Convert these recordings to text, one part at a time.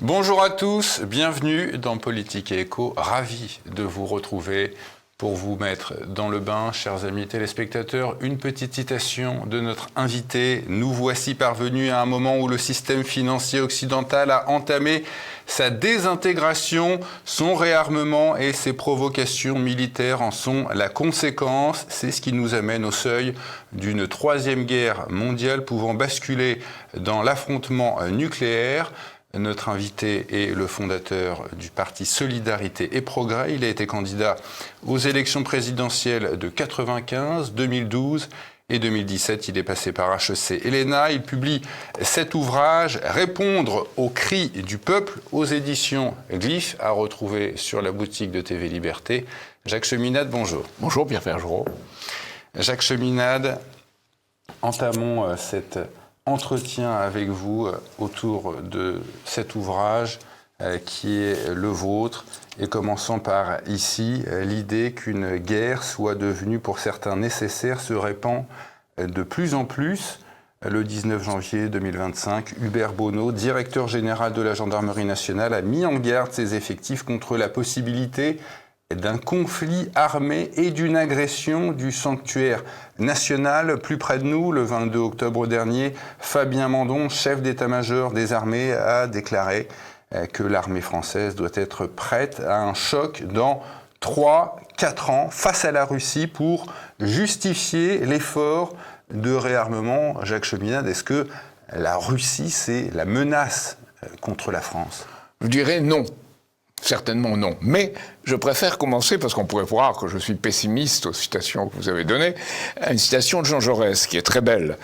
Bonjour à tous, bienvenue dans Politique et Éco. Ravi de vous retrouver pour vous mettre dans le bain, chers amis téléspectateurs. Une petite citation de notre invité. Nous voici parvenus à un moment où le système financier occidental a entamé sa désintégration, son réarmement et ses provocations militaires en sont la conséquence. C'est ce qui nous amène au seuil d'une troisième guerre mondiale pouvant basculer dans l'affrontement nucléaire. Notre invité est le fondateur du parti Solidarité et Progrès. Il a été candidat aux élections présidentielles de 1995, 2012 et 2017. Il est passé par HEC ELENA. Il publie cet ouvrage « Répondre aux cris du peuple » aux éditions Glyph, à retrouver sur la boutique de TV Liberté. Jacques Cheminade, bonjour. Bonjour Pierre Fergerot. Jacques Cheminade, entamons cet entretien avec vous autour de cet ouvrage qui est le vôtre, et commençant par ici, l'idée qu'une guerre soit devenue pour certains nécessaire se répand de plus en plus. Le 19 janvier 2025, Hubert Bonneau, directeur général de la Gendarmerie nationale, a mis en garde ses effectifs contre la possibilité d'un conflit armé et d'une agression du sanctuaire national. Plus près de nous, le 22 octobre dernier, Fabien Mandon, chef d'état-major des armées, a déclaré que l'armée française doit être prête à un choc dans 3-4 ans face à la Russie pour justifier l'effort de réarmement. Jacques Cheminade, est-ce que la Russie, c'est la menace contre la France ? Je dirais non. Certainement non. Mais je préfère commencer, parce qu'on pourrait croire que je suis pessimiste aux citations que vous avez données, à une citation de Jean Jaurès qui est très belle.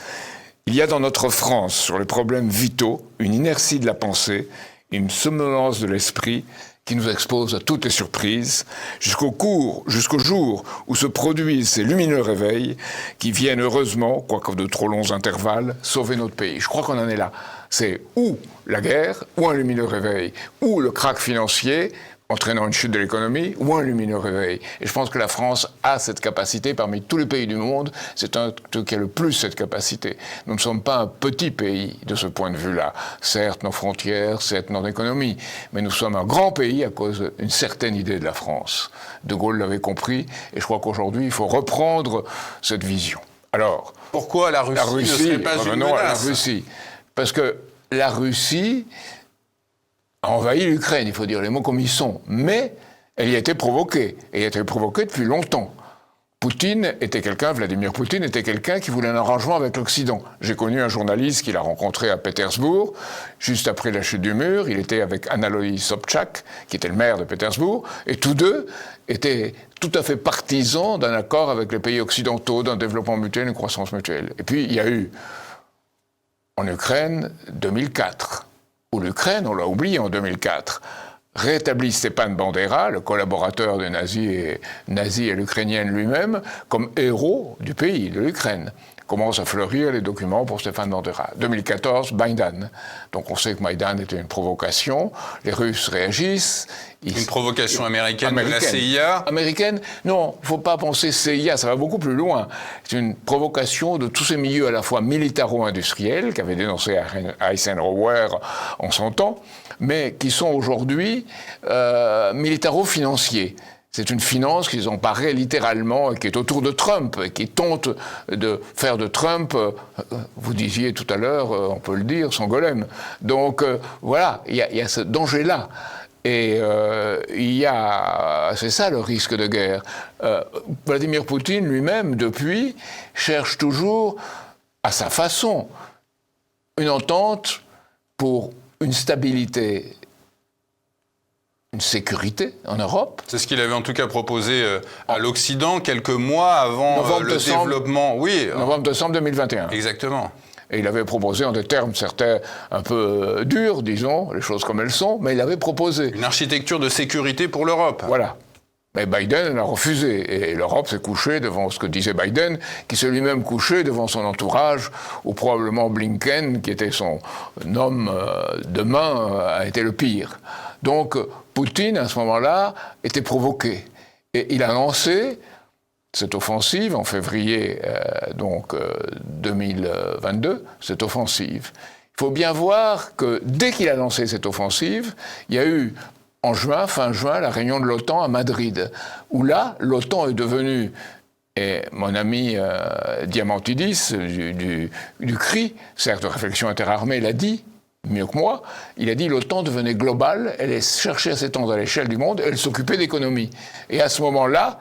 Il y a dans notre France, sur les problèmes vitaux, une inertie de la pensée, une somnolence de l'esprit qui nous expose à toutes les surprises, jusqu'au jour où se produisent ces lumineux réveils qui viennent heureusement, quoique de trop longs intervalles, sauver notre pays. Je crois qu'on en est là. C'est ou la guerre, ou un lumineux réveil, ou le krach financier, entraînant une chute de l'économie, ou un lumineux réveil. Et je pense que la France a cette capacité, parmi tous les pays du monde, c'est un qui a le plus cette capacité. Nous ne sommes pas un petit pays de ce point de vue-là. Certes, nos frontières, certes, notre économie, mais nous sommes un grand pays à cause d'une certaine idée de la France. De Gaulle l'avait compris, et je crois qu'aujourd'hui, il faut reprendre cette vision. Alors, pourquoi la Russie ne serait pas une menace ? La Russie, parce que la Russie a envahi l'Ukraine, il faut dire les mots comme ils sont, mais elle y a été provoquée, et elle a été provoquée depuis longtemps. Vladimir Poutine était quelqu'un qui voulait un arrangement avec l'Occident. J'ai connu un journaliste qu'il a rencontré à Pétersbourg, juste après la chute du mur. Il était avec Anatoly Sobchak, qui était le maire de Pétersbourg, et tous deux étaient tout à fait partisans d'un accord avec les pays occidentaux, d'un développement mutuel, une croissance mutuelle. Et puis il y a eu en Ukraine 2004, où l'Ukraine, on l'a oublié en 2004, rétablit Stepan Bandera, le collaborateur de nazi et l'Ukrainienne lui-même, comme héros du pays, de l'Ukraine. Commencent à fleurir les documents pour Stepan Bandera. 2014, Maïdan. Donc on sait que Maïdan était une provocation, les Russes réagissent. Une provocation américaine de la CIA ? Américaine ? Non, il ne faut pas penser CIA, ça va beaucoup plus loin. C'est une provocation de tous ces milieux à la fois militaro-industriels, qu'avait dénoncé Eisenhower en son temps, mais qui sont aujourd'hui militaro-financiers. C'est une finance qu'ils ont parée littéralement et qui est autour de Trump et qui tente de faire de Trump, vous disiez tout à l'heure, on peut le dire, son golem. Donc voilà, il y a ce danger-là. Et c'est ça le risque de guerre. Vladimir Poutine lui-même, depuis, cherche toujours, à sa façon, une entente pour une stabilité, une sécurité en Europe. C'est ce qu'il avait en tout cas proposé à l'Occident quelques mois avant le développement. Oui. Novembre-décembre 2021. Exactement. Et il avait proposé en des termes certains un peu durs, disons, les choses comme elles sont, mais il avait proposé. Une architecture de sécurité pour l'Europe. Voilà. Mais Biden a refusé. Et l'Europe s'est couchée devant ce que disait Biden, qui s'est lui-même couché devant son entourage, où probablement Blinken, qui était son homme de main, a été le pire. Donc Poutine, à ce moment-là, était provoqué. Et il a lancé cette offensive en février 2022, cette offensive. il faut bien voir que dès qu'il a lancé cette offensive, il y a eu en juin, fin juin, la réunion de l'OTAN à Madrid, où là, l'OTAN est devenue, et mon ami Diamantidis du CRI, Cercle de réflexion interarmée, l'a dit, mieux que moi, il a dit l'OTAN devenait globale, elle cherchait à s'étendre à l'échelle du monde, elle s'occupait d'économie. Et à ce moment-là,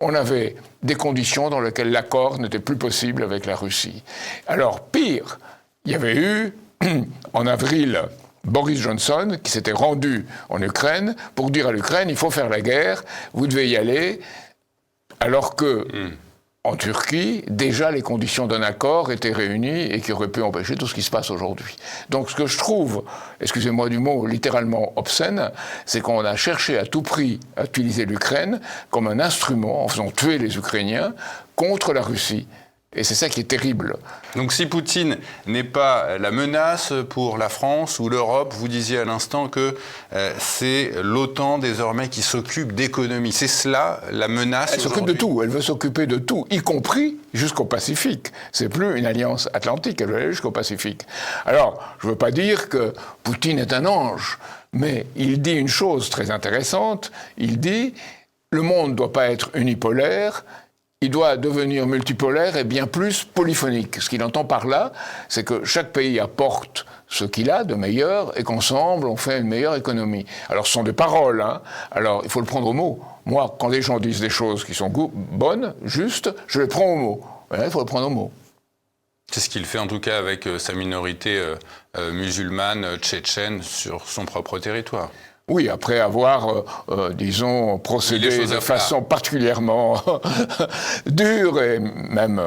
on avait des conditions dans lesquelles l'accord n'était plus possible avec la Russie. Alors, pire, il y avait eu, en avril, Boris Johnson, qui s'était rendu en Ukraine pour dire à l'Ukraine, il faut faire la guerre, vous devez y aller, alors que, en Turquie, déjà les conditions d'un accord étaient réunies et qui auraient pu empêcher tout ce qui se passe aujourd'hui. Donc ce que je trouve, excusez-moi du mot, littéralement obscène, c'est qu'on a cherché à tout prix à utiliser l'Ukraine comme un instrument, en faisant tuer les Ukrainiens, contre la Russie. Et c'est ça qui est terrible. Donc si Poutine n'est pas la menace pour la France ou l'Europe, vous disiez à l'instant que c'est l'OTAN désormais qui s'occupe d'économie. C'est cela la menace? Elle s'occupe de tout, elle veut s'occuper de tout, y compris jusqu'au Pacifique. C'est plus une alliance atlantique, elle veut aller jusqu'au Pacifique. Alors, je ne veux pas dire que Poutine est un ange, mais il dit une chose très intéressante, il dit « le monde ne doit pas être unipolaire », il doit devenir multipolaire et bien plus polyphonique. Ce qu'il entend par là, c'est que chaque pays apporte ce qu'il a de meilleur et qu'ensemble, on fait une meilleure économie. Alors, ce sont des paroles, hein. Alors, il faut le prendre au mot. Moi, quand les gens disent des choses qui sont bonnes, justes, je les prends au mot. Voilà, il faut le prendre au mot. C'est ce qu'il fait en tout cas avec sa minorité musulmane tchétchène sur son propre territoire. Oui, après avoir, disons, procédé de façon particulièrement dure et même,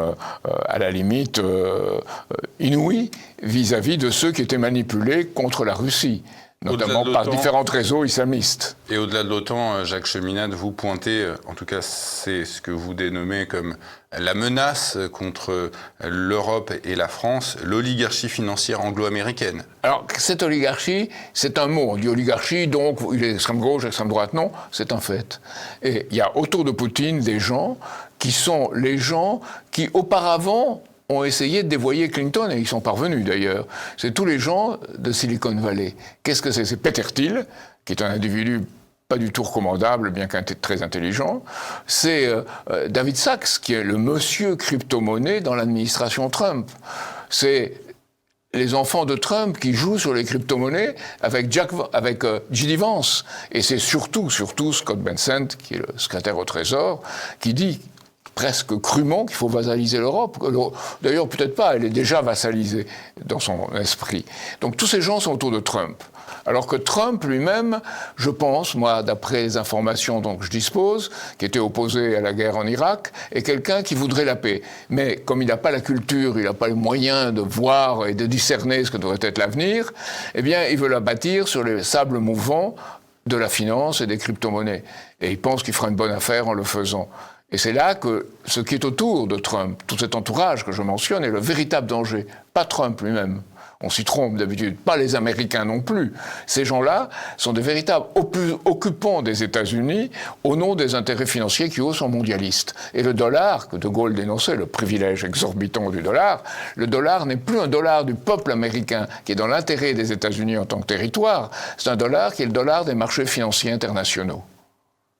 à la limite, inouïe vis-à-vis de ceux qui étaient manipulés contre la Russie, notamment par différents réseaux islamistes. Et au-delà de l'OTAN, Jacques Cheminade, vous pointez, en tout cas c'est ce que vous dénommez comme la menace contre l'Europe et la France, l'oligarchie financière anglo-américaine. Alors, cette oligarchie, c'est un mot. On dit oligarchie, donc il est extrême gauche, extrême droite. Non, c'est un fait. Et il y a autour de Poutine des gens qui sont les gens qui, auparavant, ont essayé de dévoyer Clinton, et ils sont parvenus d'ailleurs. C'est tous les gens de Silicon Valley. Qu'est-ce que c'est? C'est Peter Thiel, qui est un individu pas du tout recommandable, bien qu'un très intelligent. C'est David Sachs, qui est le monsieur crypto-monnaie dans l'administration Trump. C'est les enfants de Trump qui jouent sur les crypto-monnaies avec J.D. Vance. Et c'est surtout Scott Bessent, qui est le secrétaire au Trésor, qui dit presque crûment qu'il faut vassaliser l'Europe. D'ailleurs, peut-être pas, elle est déjà vassalisée dans son esprit. Donc tous ces gens sont autour de Trump. Alors que Trump lui-même, je pense, moi, d'après les informations dont je dispose, qui était opposé à la guerre en Irak, est quelqu'un qui voudrait la paix. Mais comme il n'a pas la culture, il n'a pas les moyens de voir et de discerner ce que devrait être l'avenir, eh bien, il veut la bâtir sur les sables mouvants de la finance et des crypto-monnaies. Et il pense qu'il fera une bonne affaire en le faisant. Et c'est là que ce qui est autour de Trump, tout cet entourage que je mentionne, est le véritable danger. Pas Trump lui-même. On s'y trompe d'habitude, pas les Américains non plus. Ces gens-là sont des véritables occupants des États-Unis au nom des intérêts financiers qui, eux, sont mondialistes. Et le dollar, que De Gaulle dénonçait, le privilège exorbitant du dollar, le dollar n'est plus un dollar du peuple américain qui est dans l'intérêt des États-Unis en tant que territoire, c'est un dollar qui est le dollar des marchés financiers internationaux.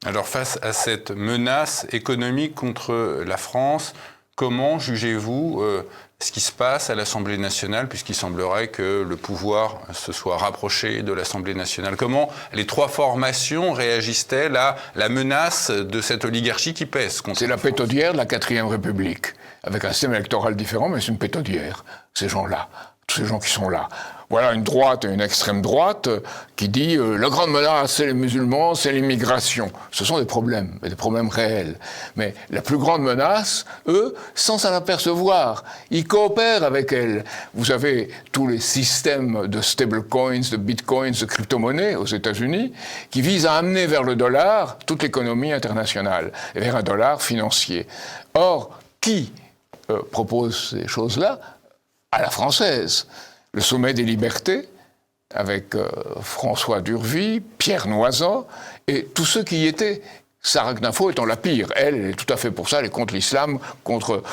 Alors face à cette menace économique contre la France, comment jugez-vous ce qui se passe à l'Assemblée nationale, puisqu'il semblerait que le pouvoir se soit rapproché de l'Assemblée nationale? Comment les trois formations réagissent-elles à la menace de cette oligarchie qui pèse contre la France? C'est la pétaudière de la 4e République, avec un système électoral différent, mais c'est une pétaudière, ces gens-là, tous ces gens qui sont là. Voilà une droite et une extrême droite qui dit la grande menace, c'est les musulmans, c'est l'immigration. Ce sont des problèmes réels. Mais la plus grande menace, eux, sans s'en apercevoir, ils coopèrent avec elle. Vous avez tous les systèmes de stablecoins, de bitcoins, de crypto-monnaies aux États-Unis qui visent à amener vers le dollar toute l'économie internationale, et vers un dollar financier. Or, qui propose ces choses-là? À la française. Le sommet des libertés, avec François Durvy, Pierre Noysan, et tous ceux qui y étaient, Sarah Knafo étant la pire. Elle est tout à fait pour ça, elle est contre l'islam, contre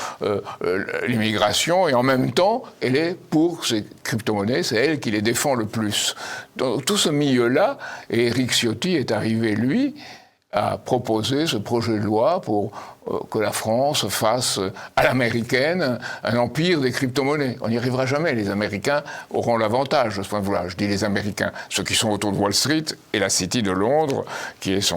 l'immigration, et en même temps, elle est pour ces crypto-monnaies, c'est elle qui les défend le plus. Dans tout ce milieu-là, et Éric Ciotti est arrivé, lui, à proposer ce projet de loi pour que la France fasse à l'américaine un empire des crypto-monnaies. On n'y arrivera jamais. Les Américains auront l'avantage de ce point de vue-là. Je dis les Américains, ceux qui sont autour de Wall Street et la City de Londres, qui est sa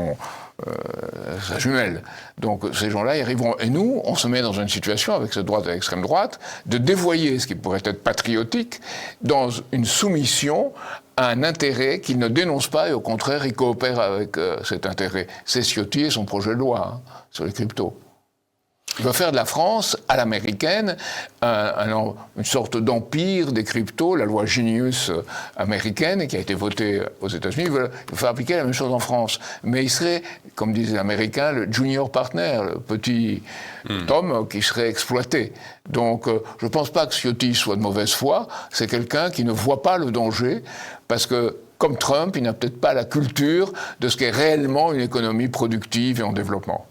jumelle. Donc ces gens-là y arriveront. Et nous, on se met dans une situation, avec cette droite et l'extrême droite, de dévoyer ce qui pourrait être patriotique dans une soumission à un intérêt qu'il ne dénonce pas, et au contraire, il coopère avec cet intérêt. C'est Ciotti et son projet de loi sur les cryptos. Il va faire de la France, à l'américaine, une sorte d'empire des cryptos, la loi Genius américaine, qui a été votée aux États-Unis. Il veut faire appliquer la même chose en France. Mais il serait, comme disent les Américains, le junior partner, le petit Tom qui serait exploité. Donc, je ne pense pas que Ciotti soit de mauvaise foi. C'est quelqu'un qui ne voit pas le danger, parce que, comme Trump, il n'a peut-être pas la culture de ce qu'est réellement une économie productive et en développement.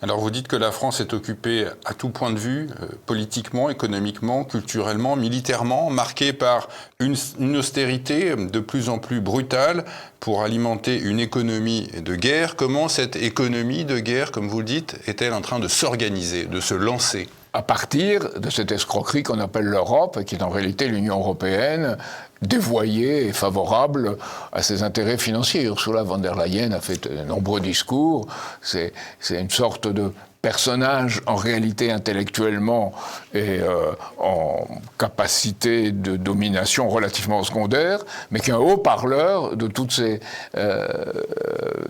Alors vous dites que la France est occupée à tout point de vue, politiquement, économiquement, culturellement, militairement, marquée par une austérité de plus en plus brutale pour alimenter une économie de guerre. Comment cette économie de guerre, comme vous le dites, est-elle en train de s'organiser, de se lancer ? À partir de cette escroquerie qu'on appelle l'Europe, qui est en réalité l'Union européenne, dévoyée et favorable à ses intérêts financiers. Ursula von der Leyen a fait de nombreux discours. C'est une sorte de personnage en réalité intellectuellement et en capacité de domination relativement secondaire, mais qui est un haut-parleur de toutes ces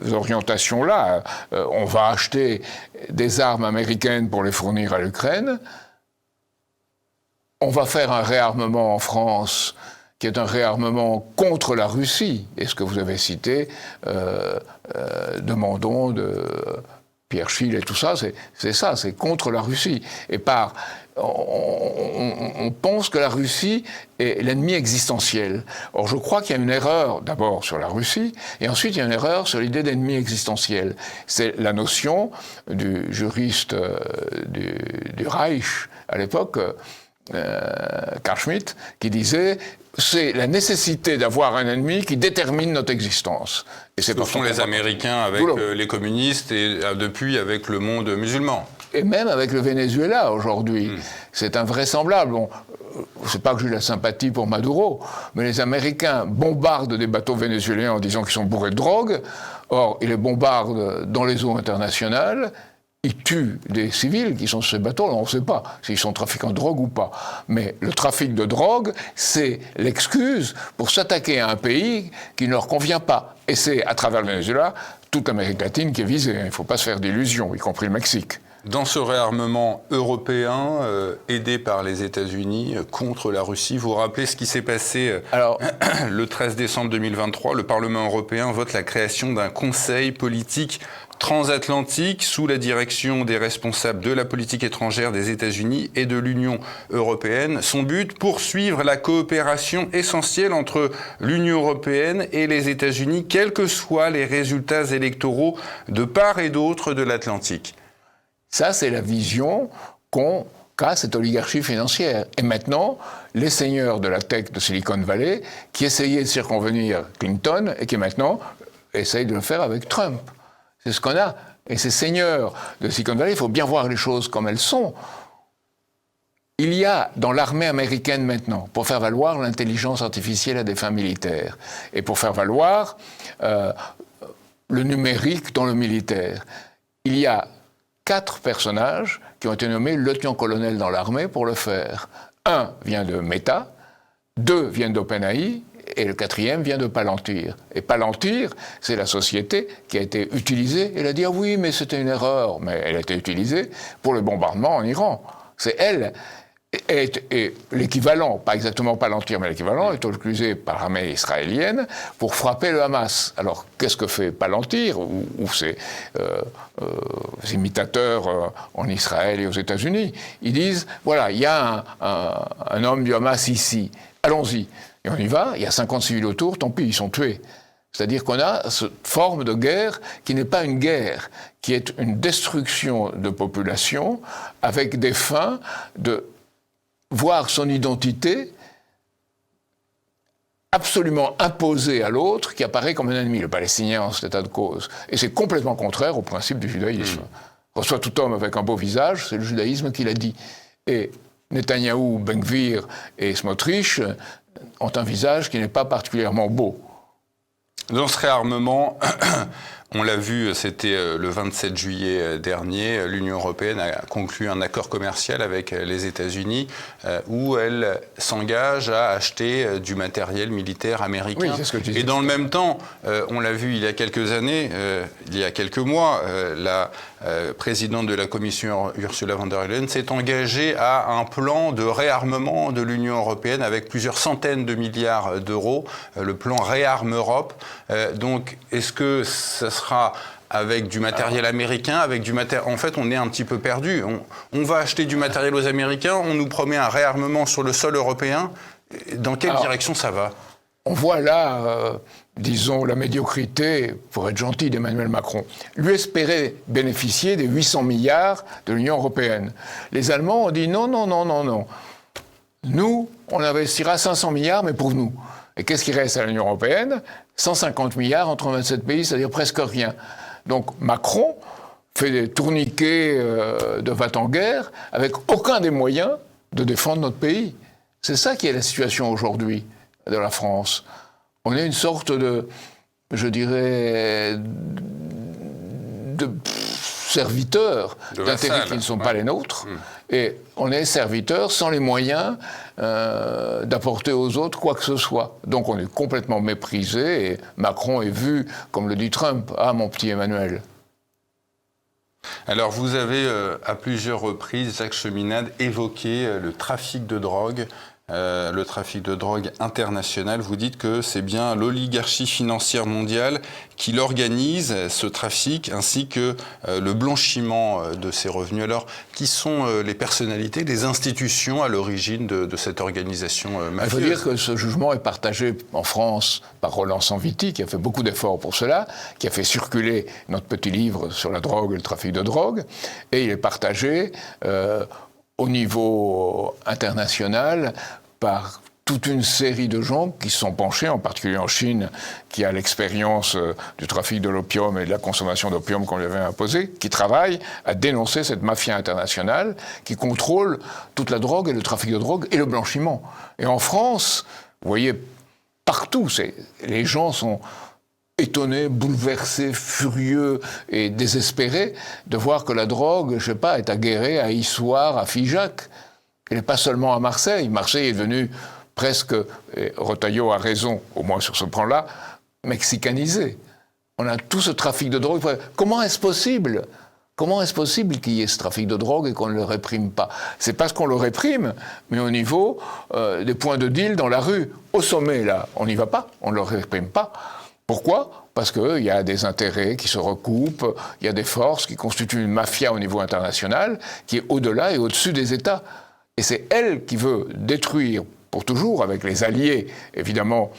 orientations-là. On va acheter des armes américaines pour les fournir à l'Ukraine. On va faire un réarmement en France qui est un réarmement contre la Russie. Et ce que vous avez cité, Demandons, de Pierre Schill et tout ça, c'est ça, c'est contre la Russie. Et on pense que la Russie est l'ennemi existentiel. Or, je crois qu'il y a une erreur, d'abord sur la Russie, et ensuite il y a une erreur sur l'idée d'ennemi existentiel. C'est la notion du juriste du Reich, à l'époque, Carl Schmitt, qui disait c'est la nécessité d'avoir un ennemi qui détermine notre existence. Et c'est ce sont les Américains avec les communistes et depuis avec le monde musulman. Et même avec le Venezuela aujourd'hui. C'est invraisemblable. Bon, c'est pas que j'ai la sympathie pour Maduro, mais les Américains bombardent des bateaux vénézuéliens en disant qu'ils sont bourrés de drogue. Or, ils les bombardent dans les eaux internationales. Ils tuent des civils qui sont sur ces bateaux, on ne sait pas s'ils sont trafiquants de drogue ou pas. Mais le trafic de drogue, c'est l'excuse pour s'attaquer à un pays qui ne leur convient pas. Et c'est, à travers le Venezuela, toute l'Amérique latine qui est visée. Il ne faut pas se faire d'illusions, y compris le Mexique. Dans ce réarmement européen, aidé par les États-Unis contre la Russie, vous vous rappelez ce qui s'est passé le 13 décembre 2023. Le Parlement européen vote la création d'un conseil politique transatlantique sous la direction des responsables de la politique étrangère des États-Unis et de l'Union européenne. Son but, poursuivre la coopération essentielle entre l'Union européenne et les États-Unis, quels que soient les résultats électoraux de part et d'autre de l'Atlantique. Ça, c'est la vision qu'a cette oligarchie financière. Et maintenant, les seigneurs de la tech de Silicon Valley, qui essayaient de circonvenir Clinton et qui maintenant essayent de le faire avec Trump. C'est ce qu'on a. Et ces seigneurs de Silicon Valley, il faut bien voir les choses comme elles sont. Il y a dans l'armée américaine maintenant, pour faire valoir l'intelligence artificielle à des fins militaires, et pour faire valoir le numérique dans le militaire, il y a 4 personnages qui ont été nommés lieutenant-colonel dans l'armée pour le faire. Un vient de Meta, 2 viennent d'OpenAI, et le 4e vient de Palantir. Et Palantir, c'est la société qui a été utilisée. Elle a dit « Ah oui, mais c'était une erreur ». Mais elle a été utilisée pour le bombardement en Iran. C'est elle. Et l'équivalent, pas exactement Palantir, mais l'équivalent est utilisé par l'armée israélienne pour frapper le Hamas. Alors, qu'est-ce que fait Palantir ou ses imitateurs en Israël et aux États-Unis? Ils disent, voilà, il y a un homme du Hamas ici, allons-y. Et on y va, il y a 50 civils autour, tant pis, ils sont tués. C'est-à-dire qu'on a cette forme de guerre qui n'est pas une guerre, qui est une destruction de population avec des fins de voir son identité absolument imposée à l'autre qui apparaît comme un ennemi. Le Palestinien en cet état de cause. Et c'est complètement contraire au principe du judaïsme. Reçoit tout homme avec un beau visage, c'est le judaïsme qui l'a dit. Et Netanyahou, Ben Gvir et Smotrich ont un visage qui n'est pas particulièrement beau. Dans ce réarmement, on l'a vu, c'était le 27 juillet dernier, l'Union européenne a conclu un accord commercial avec les États-Unis où elle s'engage à acheter du matériel militaire américain. Oui, c'est ce que je disais. Et dans le même temps, on l'a vu il y a quelques années, il y a quelques mois, la présidente de la Commission, Ursula von der Leyen, s'est engagée à un plan de réarmement de l'Union européenne avec plusieurs centaines de milliards d'euros, le plan Réarme Europe. Donc, est-ce que ça sera avec du matériel américain, avec du matériel... En fait, on est un petit peu perdu. On va acheter du matériel aux Américains, on nous promet un réarmement sur le sol européen. Dans quelle direction ça va ? On voit là, disons, la médiocrité, pour être gentil, d'Emmanuel Macron. Lui espérait bénéficier des 800 milliards de l'Union européenne. Les Allemands ont dit non, non, non, non, non. Nous, on investira 500 milliards, mais pour nous. Et qu'est-ce qui reste à l'Union européenne ? 150 milliards entre 27 pays, c'est-à-dire presque rien. Donc Macron fait des tourniquets de va-t-en-guerre avec aucun des moyens de défendre notre pays. C'est ça qui est la situation aujourd'hui de la France. On est une sorte de, je dirais, de serviteurs d'intérêts qui ne sont pas les nôtres. Et on est serviteurs sans les moyens d'apporter aux autres quoi que ce soit. Donc on est complètement méprisé et Macron est vu, comme le dit Trump, « Ah, mon petit Emmanuel ». Alors vous avez à plusieurs reprises, Jacques Cheminade, évoqué le trafic de drogue. Le trafic de drogue international, vous dites que c'est bien l'oligarchie financière mondiale qui l'organise, ce trafic, ainsi que le blanchiment de ces revenus. Alors, qui sont les personnalités, les institutions à l'origine de cette organisation mafieuse ? Il faut dire que ce jugement est partagé en France par Roland Sanviti, qui a fait beaucoup d'efforts pour cela, qui a fait circuler notre petit livre sur la drogue et le trafic de drogue, et il est partagé au niveau international par toute une série de gens qui se sont penchés, en particulier en Chine, qui a l'expérience du trafic de l'opium et de la consommation d'opium qu'on lui avait imposé, qui travaillent à dénoncer cette mafia internationale qui contrôle toute la drogue et le trafic de drogue et le blanchiment. Et en France, vous voyez, partout, les gens sont étonnés, bouleversés, furieux et désespérés de voir que la drogue, je sais pas, est aguerrée à Issoire, à Figeac. Elle n'est pas seulement à Marseille. Marseille est devenue presque, et Retailleau a raison, au moins sur ce plan-là, mexicanisée. On a tout ce trafic de drogue. Comment est-ce possible ? Comment est-ce possible qu'il y ait ce trafic de drogue et qu'on ne le réprime pas ? C'est parce qu'on le réprime, mais au niveau des points de deal dans la rue. Au sommet, là, on n'y va pas, on ne le réprime pas. Pourquoi ? Parce qu'il y a des intérêts qui se recoupent, il y a des forces qui constituent une mafia au niveau international qui est au-delà et au-dessus des États. Et c'est elle qui veut détruire pour toujours, avec les alliés, évidemment,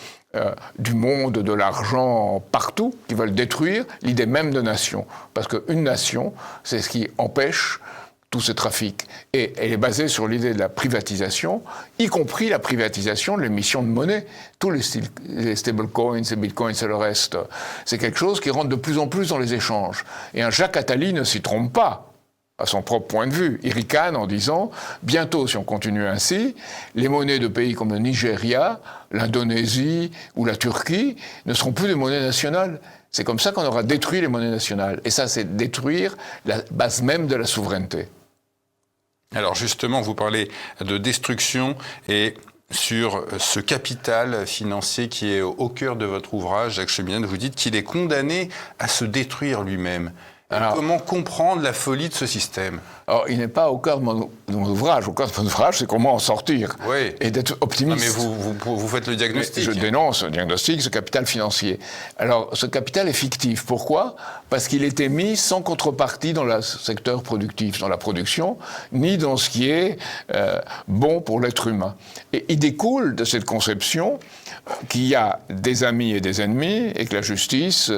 du monde, de l'argent partout, qui veulent détruire l'idée même de nation. Parce qu'une nation, c'est ce qui empêche tous ces trafics. Et elle est basée sur l'idée de la privatisation, y compris la privatisation de l'émission de monnaie. Tous les stablecoins, les bitcoins et le reste. C'est quelque chose qui rentre de plus en plus dans les échanges. Et un Jacques Attali ne s'y trompe pas, à son propre point de vue. Il ricane en disant « Bientôt, si on continue ainsi, les monnaies de pays comme le Nigeria, l'Indonésie ou la Turquie ne seront plus des monnaies nationales. » C'est comme ça qu'on aura détruit les monnaies nationales. Et ça, c'est détruire la base même de la souveraineté. Alors justement, vous parlez de destruction et sur ce capital financier qui est au cœur de votre ouvrage, Jacques Cheminade, vous dites qu'il est condamné à se détruire lui-même. Alors, comment comprendre la folie de ce système? Alors, il n'est pas au cœur de mon ouvrage. Au cœur de mon ouvrage, c'est comment en sortir et d'être optimiste. Non, mais vous faites le diagnostic. Je dénonce le diagnostic, ce capital financier. Alors, ce capital est fictif. Pourquoi? Parce qu'il était mis sans contrepartie dans le secteur productif, dans la production, ni dans ce qui est bon pour l'être humain. Et il découle de cette conception qu'il y a des amis et des ennemis, et que la justice,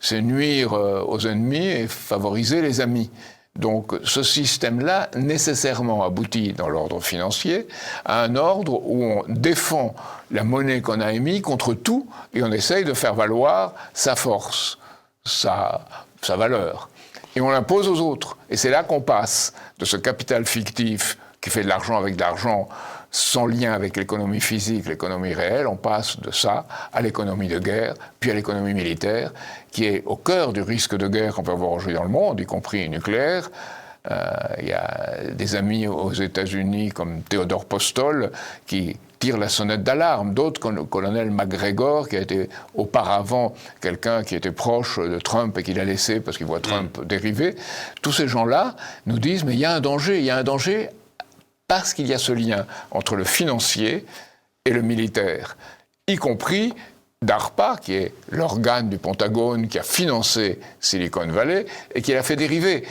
c'est nuire aux ennemis et favoriser les amis. Donc ce système-là, nécessairement aboutit dans l'ordre financier à un ordre où on défend la monnaie qu'on a émise contre tout, et on essaye de faire valoir sa force, sa valeur. Et on l'impose aux autres. Et c'est là qu'on passe de ce capital fictif qui fait de l'argent avec de l'argent, sans lien avec l'économie physique, l'économie réelle, on passe de ça à l'économie de guerre, puis à l'économie militaire, qui est au cœur du risque de guerre qu'on peut avoir aujourd'hui dans le monde, y compris nucléaire. Il y a des amis aux États-Unis comme Théodore Postol qui tirent la sonnette d'alarme, d'autres comme le colonel McGregor, qui a été auparavant quelqu'un qui était proche de Trump et qui l'a laissé parce qu'il voit Trump dériver. Tous ces gens-là nous disent « mais il y a un danger parce qu'il y a ce lien entre le financier et le militaire, y compris DARPA, qui est l'organe du Pentagone qui a financé Silicon Valley et qui l'a fait dériver.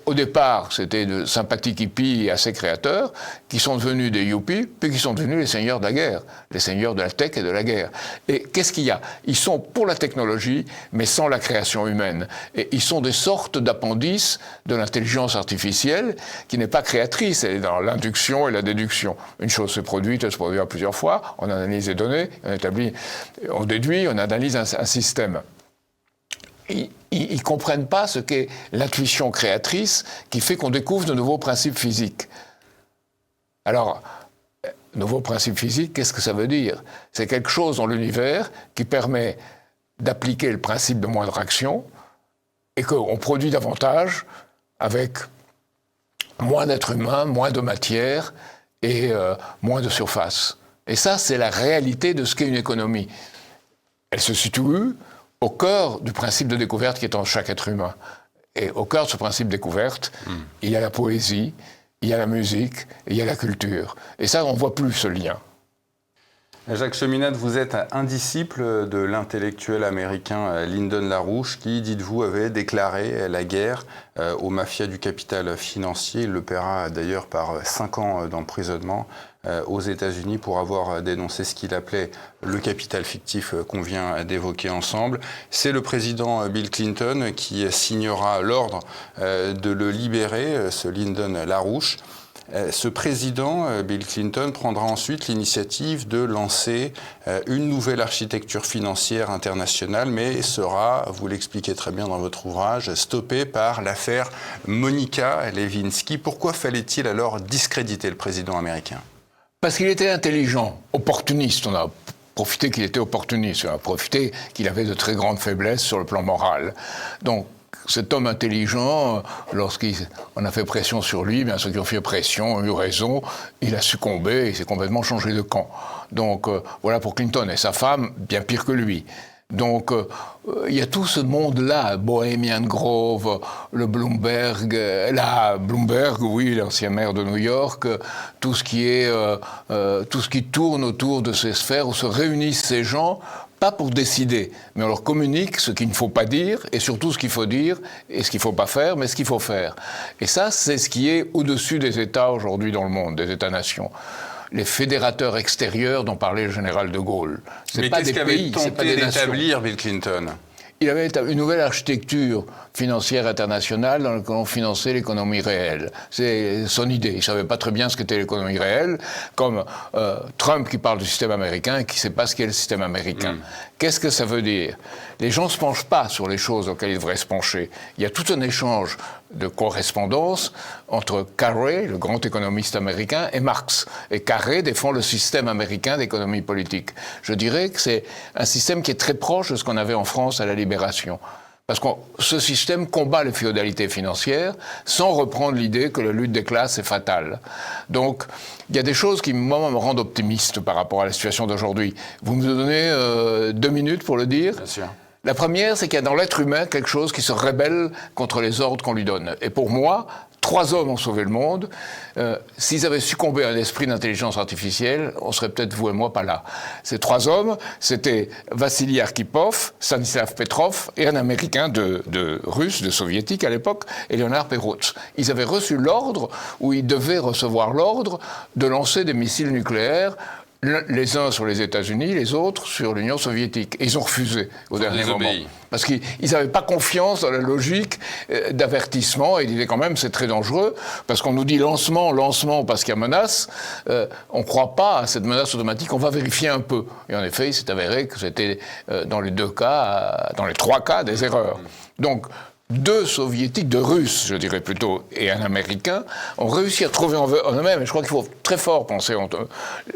Au départ, c'était de sympathiques hippies assez créateurs qui sont devenus des yuppies, puis qui sont devenus les seigneurs de la guerre, les seigneurs de la tech et de la guerre. Et qu'est-ce qu'il y a? Ils sont pour la technologie, mais sans la création humaine. Et ils sont des sortes d'appendices de l'intelligence artificielle qui n'est pas créatrice, elle est dans l'induction et la déduction. Une chose se produit, elle se produira plusieurs fois, on analyse les données, on déduit, on analyse un système. Ils ne comprennent pas ce qu'est l'intuition créatrice qui fait qu'on découvre de nouveaux principes physiques. Alors, nouveaux principes physiques, qu'est-ce que ça veut dire? C'est quelque chose dans l'univers qui permet d'appliquer le principe de moindre action et qu'on produit davantage avec moins d'êtres humains, moins de matière et moins de surface. Et ça, c'est la réalité de ce qu'est une économie. Elle se situe au cœur du principe de découverte qui est en chaque être humain. Et au cœur de ce principe de découverte, il y a la poésie, il y a la musique, et il y a la culture. Et ça, on ne voit plus ce lien. Jacques Cheminade, vous êtes un disciple de l'intellectuel américain Lyndon LaRouche qui, dites-vous, avait déclaré la guerre aux mafias du capital financier. Il le paiera d'ailleurs par 5 ans d'emprisonnement aux États-Unis pour avoir dénoncé ce qu'il appelait le capital fictif qu'on vient d'évoquer ensemble. C'est le président Bill Clinton qui signera l'ordre de le libérer, ce Lyndon LaRouche. Ce président, Bill Clinton, prendra ensuite l'initiative de lancer une nouvelle architecture financière internationale, mais sera, vous l'expliquez très bien dans votre ouvrage, stoppé par l'affaire Monica Lewinsky. Pourquoi fallait-il alors discréditer le président américain? Parce qu'il était intelligent, opportuniste. On a profité qu'il était opportuniste, on a profité qu'il avait de très grandes faiblesses sur le plan moral. Donc, cet homme intelligent, lorsqu'on a fait pression sur lui, bien ceux qui ont fait pression ont eu raison, il a succombé, il s'est complètement changé de camp. Donc voilà pour Clinton et sa femme, bien pire que lui. Donc il y a tout ce monde-là, Bohemian Grove, le Bloomberg, oui, l'ancien maire de New York, tout ce qui tourne autour de ces sphères où se réunissent ces gens, pas pour décider, mais on leur communique ce qu'il ne faut pas dire, et surtout ce qu'il faut dire, et ce qu'il ne faut pas faire, mais ce qu'il faut faire. Et ça, c'est ce qui est au-dessus des États aujourd'hui dans le monde, des États-nations. Les fédérateurs extérieurs dont parlait le général de Gaulle. Mais qu'est-ce qu'avait tenté d'établir Bill Clinton ? Il avait une nouvelle architecture financière internationale dans laquelle on finançait l'économie réelle. C'est son idée. Il ne savait pas très bien ce qu'était l'économie réelle, comme Trump qui parle du système américain et qui ne sait pas ce qu'est le système américain. Qu'est-ce que ça veut dire ? Les gens ne se penchent pas sur les choses auxquelles ils devraient se pencher. Il y a tout un échange de correspondance entre Carey, le grand économiste américain, et Marx. Et Carey défend le système américain d'économie politique. Je dirais que c'est un système qui est très proche de ce qu'on avait en France à la Libération. Parce que ce système combat les féodalités financières sans reprendre l'idée que la lutte des classes est fatale. Donc, il y a des choses qui, moi, me rendent optimiste par rapport à la situation d'aujourd'hui. Vous me donnez 2 minutes pour le dire ? Bien sûr. La première, c'est qu'il y a dans l'être humain quelque chose qui se rébelle contre les ordres qu'on lui donne. Et pour moi, 3 hommes ont sauvé le monde. S'ils avaient succombé à un esprit d'intelligence artificielle, on serait peut-être, vous et moi, pas là. Ces 3 hommes, c'était Vassili Arkhipov, Stanislav Petrov et un Américain de russe, de soviétique à l'époque, Eleonard Perouts. Ils avaient reçu l'ordre, ou ils devaient recevoir l'ordre, de lancer des missiles nucléaires, les uns sur les États-Unis, les autres sur l'Union soviétique. Et ils ont refusé au dernier moment. Parce qu'ils n'avaient pas confiance dans la logique d'avertissement. Et ils disaient quand même, c'est très dangereux, parce qu'on nous dit lancement, parce qu'il y a menace. On ne croit pas à cette menace automatique, on va vérifier un peu. Et en effet, il s'est avéré que c'était dans les 3 cas, des erreurs. Donc, 2 soviétiques, 2 russes, je dirais plutôt, et un américain, ont réussi à trouver en eux-mêmes, et je crois qu'il faut très fort penser, au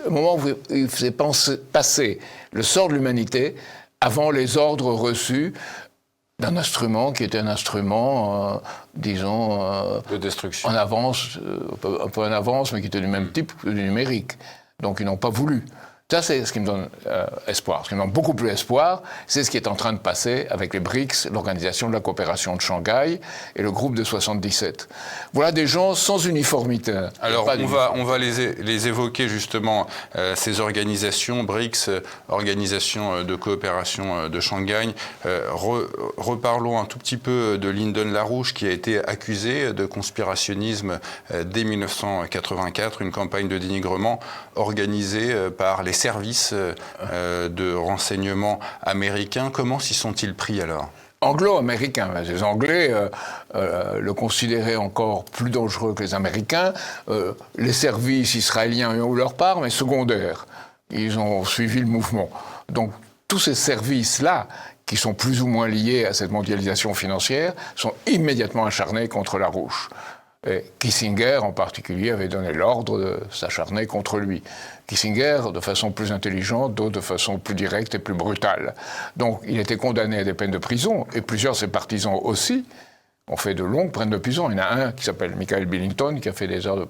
moment où ils faisaient passer le sort de l'humanité avant les ordres reçus d'un instrument qui était un instrument, disons, de destruction. En avance, un peu en avance, mais qui était du même type que du numérique. Donc ils n'ont pas voulu. Ça, c'est ce qui me donne espoir. Ce qui me donne beaucoup plus espoir, c'est ce qui est en train de passer avec les BRICS, l'Organisation de la coopération de Shanghai et le groupe de 77. Voilà des gens sans uniformité. Alors, on va les évoquer justement, ces organisations, BRICS, Organisation de coopération de Shanghai. Reparlons un tout petit peu de Lyndon LaRouche, qui a été accusé de conspirationnisme dès 1984, une campagne de dénigrement organisée par les services de renseignement américains. Comment s'y sont-ils pris alors ? Anglo-américains. Les Anglais le considéraient encore plus dangereux que les Américains. Les services israéliens ont eu leur part, mais secondaires. Ils ont suivi le mouvement. Donc tous ces services-là, qui sont plus ou moins liés à cette mondialisation financière, sont immédiatement acharnés contre LaRouche. Et Kissinger, en particulier, avait donné l'ordre de s'acharner contre lui. Kissinger, de façon plus intelligente, d'autres de façon plus directe et plus brutale. Donc, il était condamné à des peines de prison, et plusieurs de ses partisans aussi ont fait de longues peines de prison. Il y en a un qui s'appelle Michael Billington, qui a fait des heures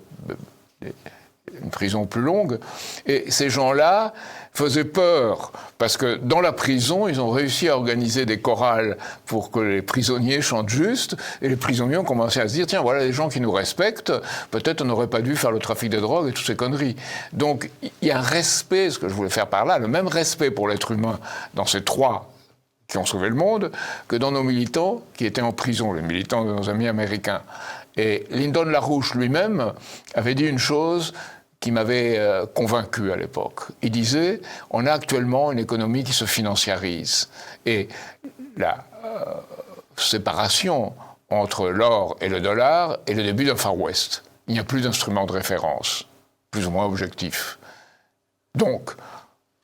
une prison plus longue. Et ces gens-là faisaient peur, parce que dans la prison, ils ont réussi à organiser des chorales pour que les prisonniers chantent juste, et les prisonniers ont commencé à se dire, tiens, voilà les gens qui nous respectent, peut-être on n'aurait pas dû faire le trafic de drogue et toutes ces conneries. Donc, il y a un respect, ce que je voulais faire par là, le même respect pour l'être humain dans ces 3 qui ont sauvé le monde, que dans nos militants qui étaient en prison, les militants de nos amis américains. Et Lyndon LaRouche lui-même avait dit une chose qui m'avait convaincu à l'époque. Il disait, on a actuellement une économie qui se financiarise. Et la séparation entre l'or et le dollar est le début d'un Far West. Il n'y a plus d'instrument de référence, plus ou moins objectif. Donc,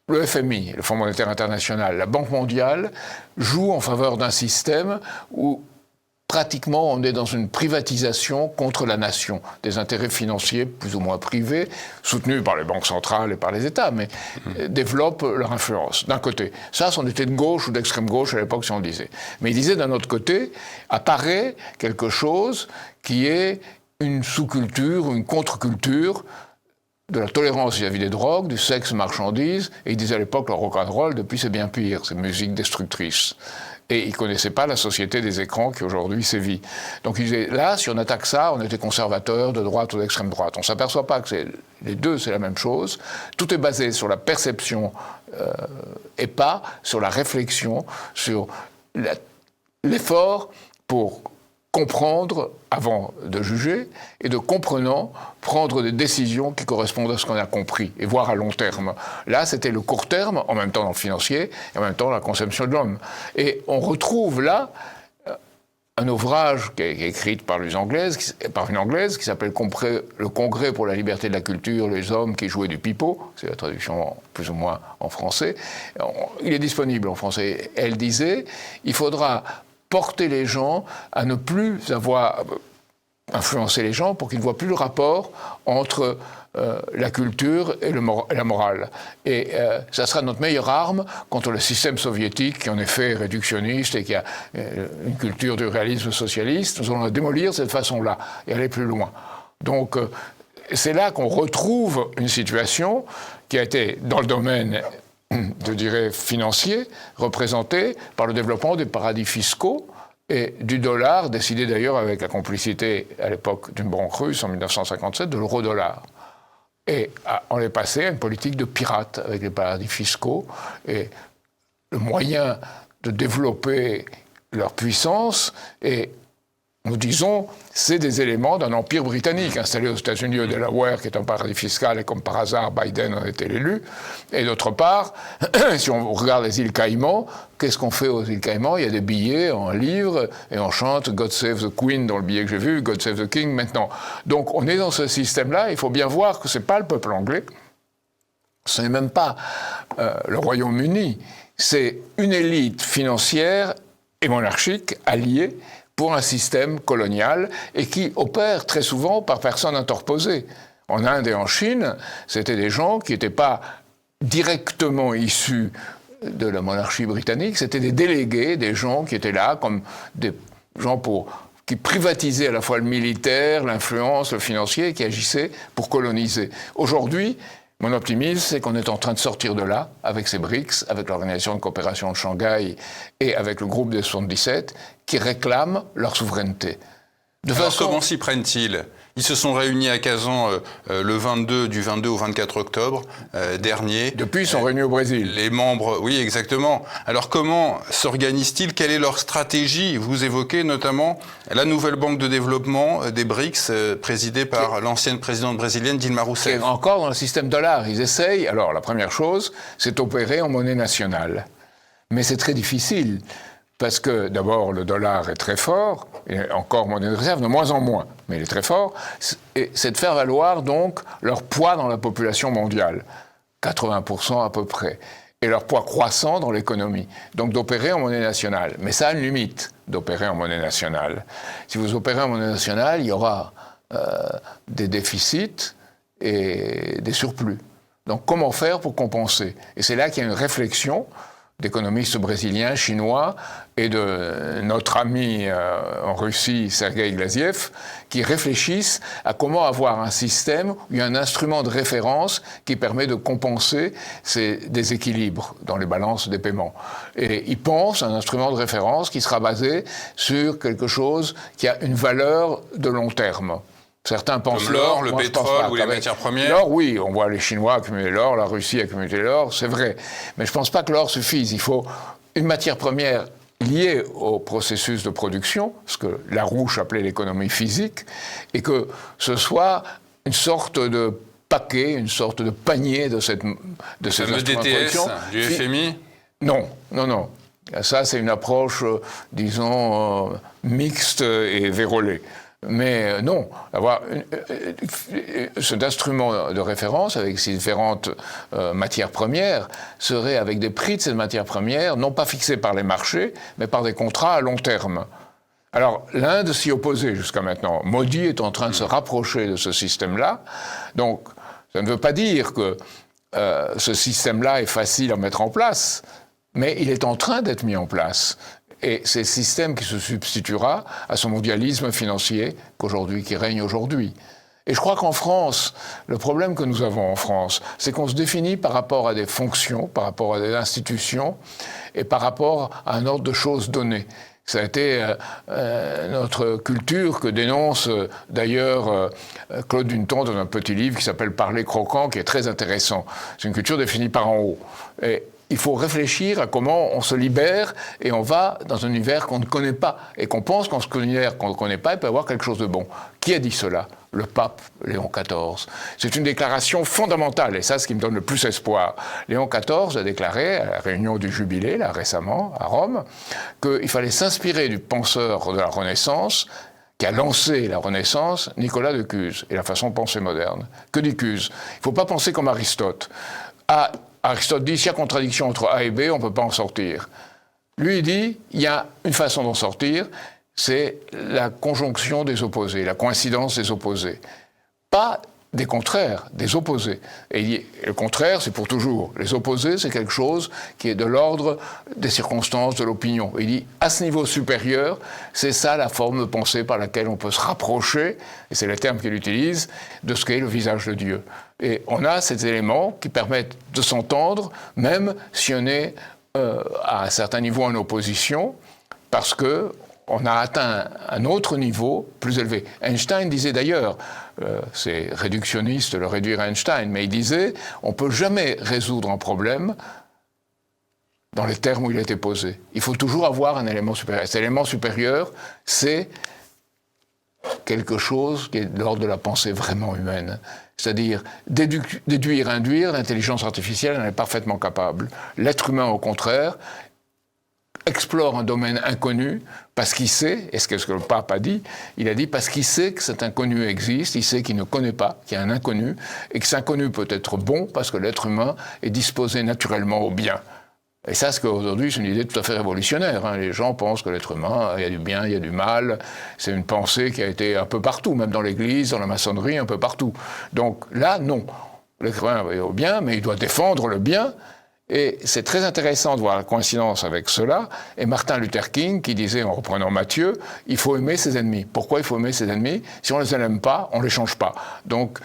le FMI, le Fonds monétaire international, la Banque mondiale, jouent en faveur d'un système où pratiquement, on est dans une privatisation contre la nation, des intérêts financiers plus ou moins privés, soutenus par les banques centrales et par les États, mais développent leur influence. D'un côté, ça, c'en était de gauche ou d'extrême gauche à l'époque, si on le disait. Mais il disait, d'un autre côté, apparaît quelque chose qui est une sous-culture ou une contre-culture de la tolérance vis-à-vis des drogues, du sexe marchandise, et il disait à l'époque, le rock'n'roll, depuis c'est bien pire, c'est musique destructrice. Et il ne connaissait pas la société des écrans qui aujourd'hui sévit. Donc il disait, là, si on attaque ça, on était conservateur, de droite ou d'extrême droite. On ne s'aperçoit pas que les deux, c'est la même chose. Tout est basé sur la perception et pas sur la réflexion, sur l'effort pour comprendre avant de juger, et de comprenant, prendre des décisions qui correspondent à ce qu'on a compris, et voir à long terme. Là, c'était le court terme, en même temps dans le financier, et en même temps la conception de l'homme. Et on retrouve là un ouvrage qui est écrit par une Anglaise qui s'appelle « Le Congrès pour la liberté de la culture, les hommes qui jouaient du pipeau », c'est la traduction plus ou moins en français. Il est disponible en français. Elle disait « Il faudra porter les gens à ne plus influencer les gens pour qu'ils ne voient plus le rapport entre la culture et la morale. Et ça sera notre meilleure arme contre le système soviétique qui en effet est réductionniste et qui a une culture du réalisme socialiste. Nous allons la démolir de cette façon-là et aller plus loin. Donc c'est là qu'on retrouve une situation qui a été dans le domaine je dirais, financiers, représentés par le développement des paradis fiscaux et du dollar, décidé d'ailleurs avec la complicité, à l'époque d'une banque russe, en 1957, de l'euro-dollar. Et on est passé à une politique de pirates avec les paradis fiscaux. Et le moyen de développer leur puissance est, nous disons, c'est des éléments d'un empire britannique installé aux États-Unis, au Delaware, qui est un paradis fiscal, et comme par hasard, Biden en était l'élu. Et d'autre part, si on regarde les îles Caïmans, qu'est-ce qu'on fait aux îles Caïmans? Il y a des billets en livres, et on chante God Save the Queen dans le billet que j'ai vu, God Save the King maintenant. Donc on est dans ce système-là, il faut bien voir que ce n'est pas le peuple anglais, ce n'est même pas le Royaume-Uni, c'est une élite financière et monarchique alliée pour un système colonial et qui opère très souvent par personnes interposées. En Inde et en Chine, c'était des gens qui n'étaient pas directement issus de la monarchie britannique, c'était des délégués, des gens qui étaient là comme des gens qui privatisaient à la fois le militaire, l'influence, le financier, et qui agissaient pour coloniser. Aujourd'hui, mon optimisme, c'est qu'on est en train de sortir de là, avec ces BRICS, avec l'Organisation de coopération de Shanghai et avec le groupe des 77, qui réclament leur souveraineté. Comment s'y prennent-ils ? Ils se sont réunis à Kazan du 22 au 24 octobre dernier. Depuis, ils sont réunis au Brésil. Les membres, oui, exactement. Alors comment s'organisent-ils ? Quelle est leur stratégie ? Vous évoquez notamment la nouvelle banque de développement des BRICS, présidée par l'ancienne présidente brésilienne Dilma Rousseff. Encore dans le système dollar, ils essayent. Alors, la première chose, c'est opérer en monnaie nationale. Mais c'est très difficile. Parce que, d'abord, le dollar est très fort, et encore monnaie de réserve, de moins en moins, mais il est très fort, et c'est de faire valoir, donc, leur poids dans la population mondiale, 80% à peu près, et leur poids croissant dans l'économie, donc d'opérer en monnaie nationale. Mais ça a une limite, d'opérer en monnaie nationale. Si vous opérez en monnaie nationale, il y aura des déficits et des surplus. Donc, comment faire pour compenser ? Et c'est là qu'il y a une réflexion d'économistes brésiliens, chinois et de notre ami en Russie, Sergueï Glaziev, qui réfléchissent à comment avoir un système où il y a un instrument de référence qui permet de compenser ces déséquilibres dans les balances des paiements. Et ils pensent à un instrument de référence qui sera basé sur quelque chose qui a une valeur de long terme. Certains pensent comme l'or, le pétrole ou les matières premières. L'or, oui, on voit les Chinois accumuler l'or, la Russie accumuler l'or, c'est vrai. Mais je ne pense pas que l'or suffise. Il faut une matière première liée au processus de production, ce que Larouche appelait l'économie physique, et que ce soit une sorte de paquet, une sorte de panier de cette le DTS du FMI. Non. Ça, c'est une approche, disons, mixte et vérolée. Mais non, avoir cet instrument de référence avec ces différentes matières premières serait avec des prix de ces matières premières, non pas fixés par les marchés, mais par des contrats à long terme. Alors, l'Inde s'y opposait jusqu'à maintenant. Modi est en train de se rapprocher de ce système-là. Donc, ça ne veut pas dire que ce système-là est facile à mettre en place, mais il est en train d'être mis en place. Et c'est le système qui se substituera à ce mondialisme financier qui règne aujourd'hui. Et je crois qu'en France, le problème que nous avons en France, c'est qu'on se définit par rapport à des fonctions, par rapport à des institutions, et par rapport à un ordre de choses données. Ça a été notre culture que dénonce d'ailleurs Claude Duneton dans un petit livre qui s'appelle « Parler croquant », qui est très intéressant. C'est une culture définie par en haut. Et il faut réfléchir à comment on se libère et on va dans un univers qu'on ne connaît pas et qu'on pense qu'en ce univers qu'on ne connaît pas, il peut y avoir quelque chose de bon. Qui a dit cela ? Le pape Léon XIV. C'est une déclaration fondamentale et ça, ce qui me donne le plus espoir. Léon XIV a déclaré à la réunion du Jubilé, là récemment, à Rome, qu'il fallait s'inspirer du penseur de la Renaissance qui a lancé la Renaissance, Nicolas de Cuse, et la façon de penser moderne. Que dit Cuse ? Il ne faut pas penser comme Aristote. Aristote dit, s'il y a contradiction entre A et B, on ne peut pas en sortir. Lui, il dit, il y a une façon d'en sortir, c'est la conjonction des opposés, la coïncidence des opposés. Pas des contraires, des opposés. Et il dit, le contraire, c'est pour toujours. Les opposés, c'est quelque chose qui est de l'ordre des circonstances, de l'opinion. Il dit, à ce niveau supérieur, c'est ça la forme de pensée par laquelle on peut se rapprocher, et c'est le terme qu'il utilise, de ce qu'est le visage de Dieu. Et on a ces éléments qui permettent de s'entendre, même si on est à un certain niveau en opposition, parce qu'on a atteint un autre niveau plus élevé. Einstein disait d'ailleurs, c'est réductionniste de le réduire à Einstein, mais il disait on ne peut jamais résoudre un problème dans les termes où il a été posé. Il faut toujours avoir un élément supérieur. Cet élément supérieur, c'est quelque chose qui est de l'ordre de la pensée vraiment humaine. C'est-à-dire déduire, induire, l'intelligence artificielle en est parfaitement capable. L'être humain, au contraire, explore un domaine inconnu parce qu'il sait, et ce que le pape a dit, il a dit parce qu'il sait que cet inconnu existe, il sait qu'il ne connaît pas, qu'il y a un inconnu, et que cet inconnu peut être bon parce que l'être humain est disposé naturellement au bien. Et ça, c'est qu'aujourd'hui, c'est une idée tout à fait révolutionnaire. Hein. Les gens pensent que l'être humain, il y a du bien, il y a du mal. C'est une pensée qui a été un peu partout, même dans l'Église, dans la maçonnerie, un peu partout. Donc là, non. L'être humain est au bien, mais il doit défendre le bien. Et c'est très intéressant de voir la coïncidence avec cela. Et Martin Luther King qui disait, en reprenant Matthieu, il faut aimer ses ennemis. Pourquoi il faut aimer ses ennemis? Si on ne les aime pas, on ne les change pas. Donc,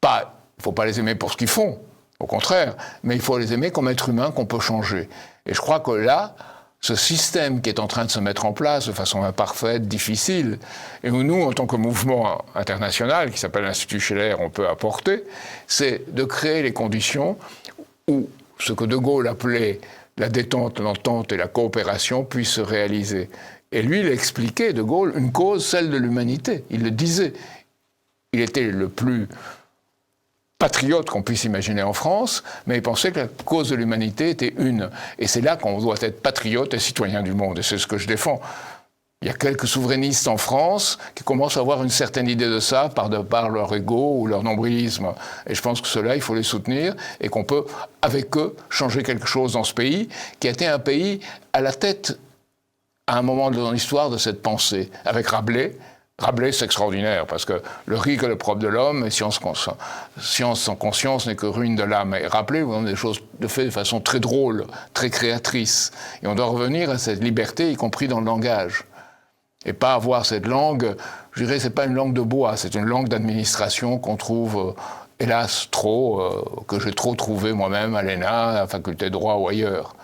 il ne faut pas les aimer pour ce qu'ils font. Au contraire, mais il faut les aimer comme êtres humains qu'on peut changer. Et je crois que là, ce système qui est en train de se mettre en place de façon imparfaite, difficile, et où nous, en tant que mouvement international, qui s'appelle l'Institut Scheller, on peut apporter, c'est de créer les conditions où ce que De Gaulle appelait la détente, l'entente et la coopération puissent se réaliser. Et lui, il expliquait, De Gaulle, une cause, celle de l'humanité. Il le disait. Il était le plus patriote qu'on puisse imaginer en France, mais il pensait que la cause de l'humanité était une. Et c'est là qu'on doit être patriote et citoyen du monde, et c'est ce que je défends. Il y a quelques souverainistes en France qui commencent à avoir une certaine idée de ça par leur ego ou leur nombrilisme. Et je pense que ceux-là, il faut les soutenir et qu'on peut, avec eux, changer quelque chose dans ce pays, qui a été un pays à la tête, à un moment de l'histoire, de cette pensée. Avec Rabelais, c'est extraordinaire, parce que le riz est le propre de l'homme, et science sans conscience n'est que ruine de l'âme. Et Rabelais, vous avez des choses faites de façon très drôle, très créatrice. Et on doit revenir à cette liberté, y compris dans le langage. Et pas avoir cette langue, je dirais, c'est pas une langue de bois, c'est une langue d'administration qu'on trouve, hélas, trop, que j'ai trop trouvé moi-même à l'ENA, à la faculté de droit ou ailleurs.